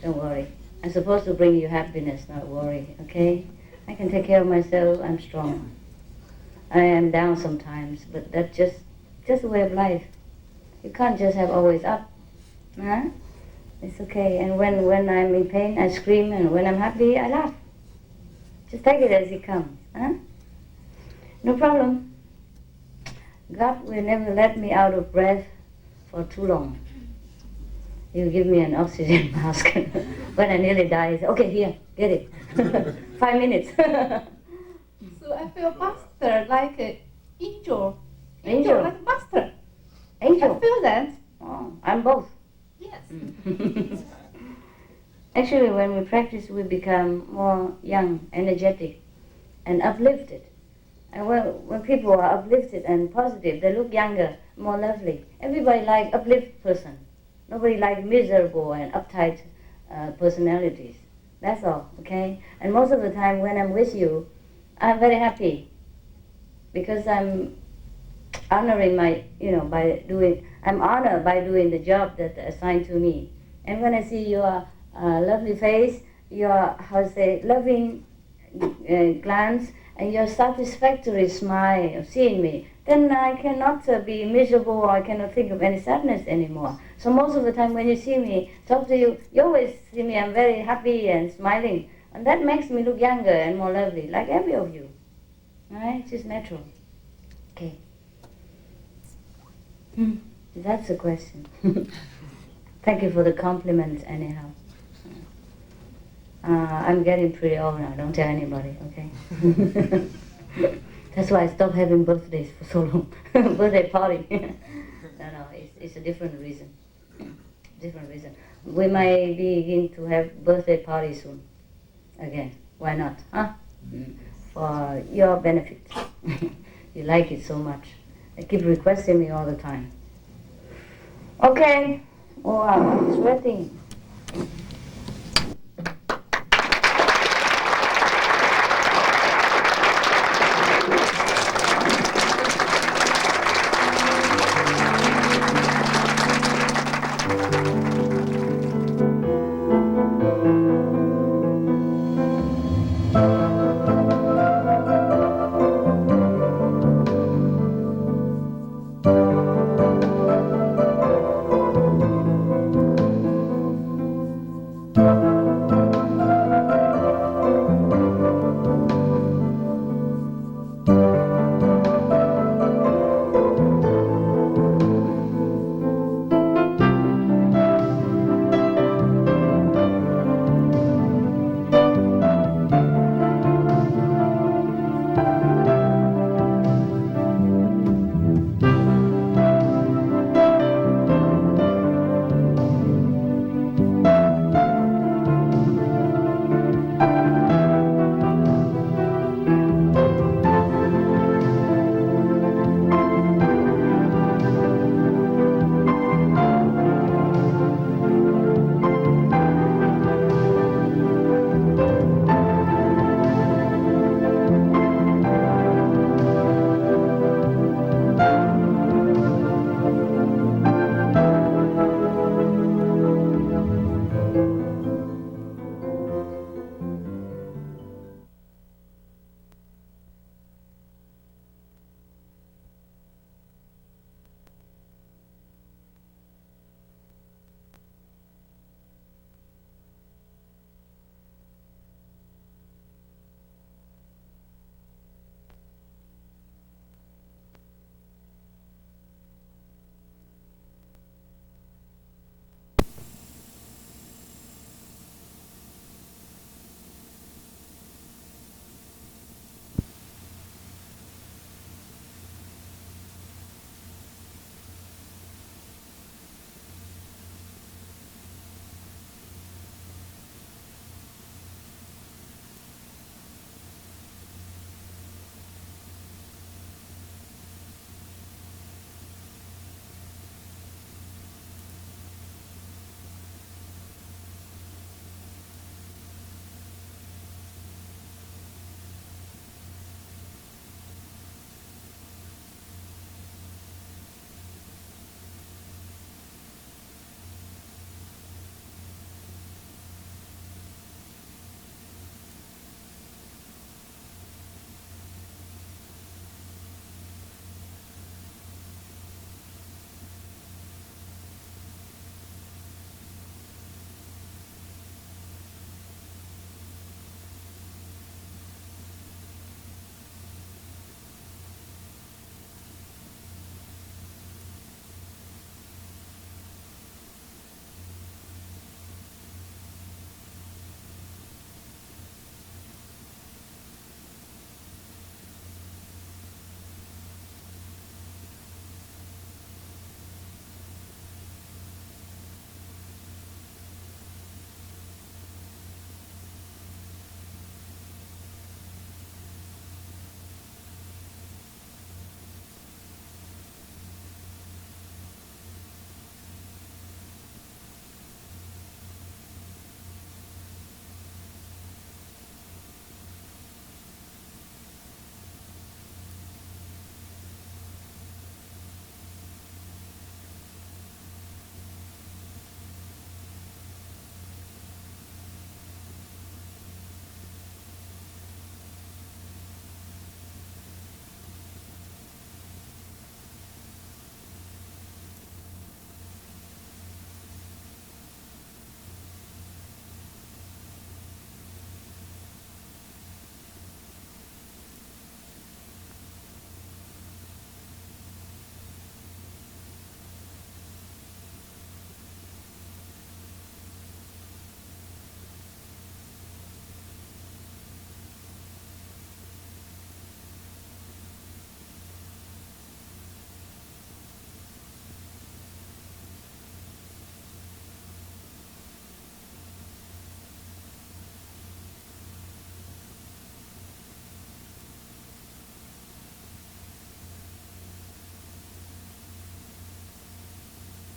Don't worry. I'm supposed to bring you happiness, not worry. Okay? I can take care of myself. I'm strong. I am down sometimes, but that's just a way of life. You can't just have always up. Huh? It's okay. And when I'm in pain, I scream, and when I'm happy, I laugh. Just take it as it comes. Huh? No problem. God will never let me out of breath for too long. He'll give me an oxygen mask. When I nearly die, he said, okay, here, get it. 5 minutes. So I feel master like an angel. Angel. Like master. Angel. I feel that. Oh, I'm both. Yes. Actually, when we practice, we become more young, energetic, and uplifted. And when people are uplifted and positive, they look younger, more lovely. Everybody likes uplifted person. Nobody likes miserable and uptight personalities. That's all, okay? And most of the time when I'm with you, I'm very happy because I'm honoring my, I'm honored by doing the job that's assigned to me. And when I see your lovely face, your, loving glance, and your satisfactory smile of seeing me, then I cannot be miserable, or I cannot think of any sadness anymore. So most of the time when you see me, talk to you, you always see me, I'm very happy and smiling. And that makes me look younger and more lovely, like every of you. Alright? It's just natural. Okay. That's the question. Thank you for the compliments anyhow. I'm getting pretty old now, don't tell anybody, okay? That's why I stopped having birthdays for so long. Birthday party. No, it's a different reason. Different reason. We might begin to have birthday parties soon. Again, why not, huh? For your benefit. You like it so much. They keep requesting me all the time. Okay. Oh, I'm sweating.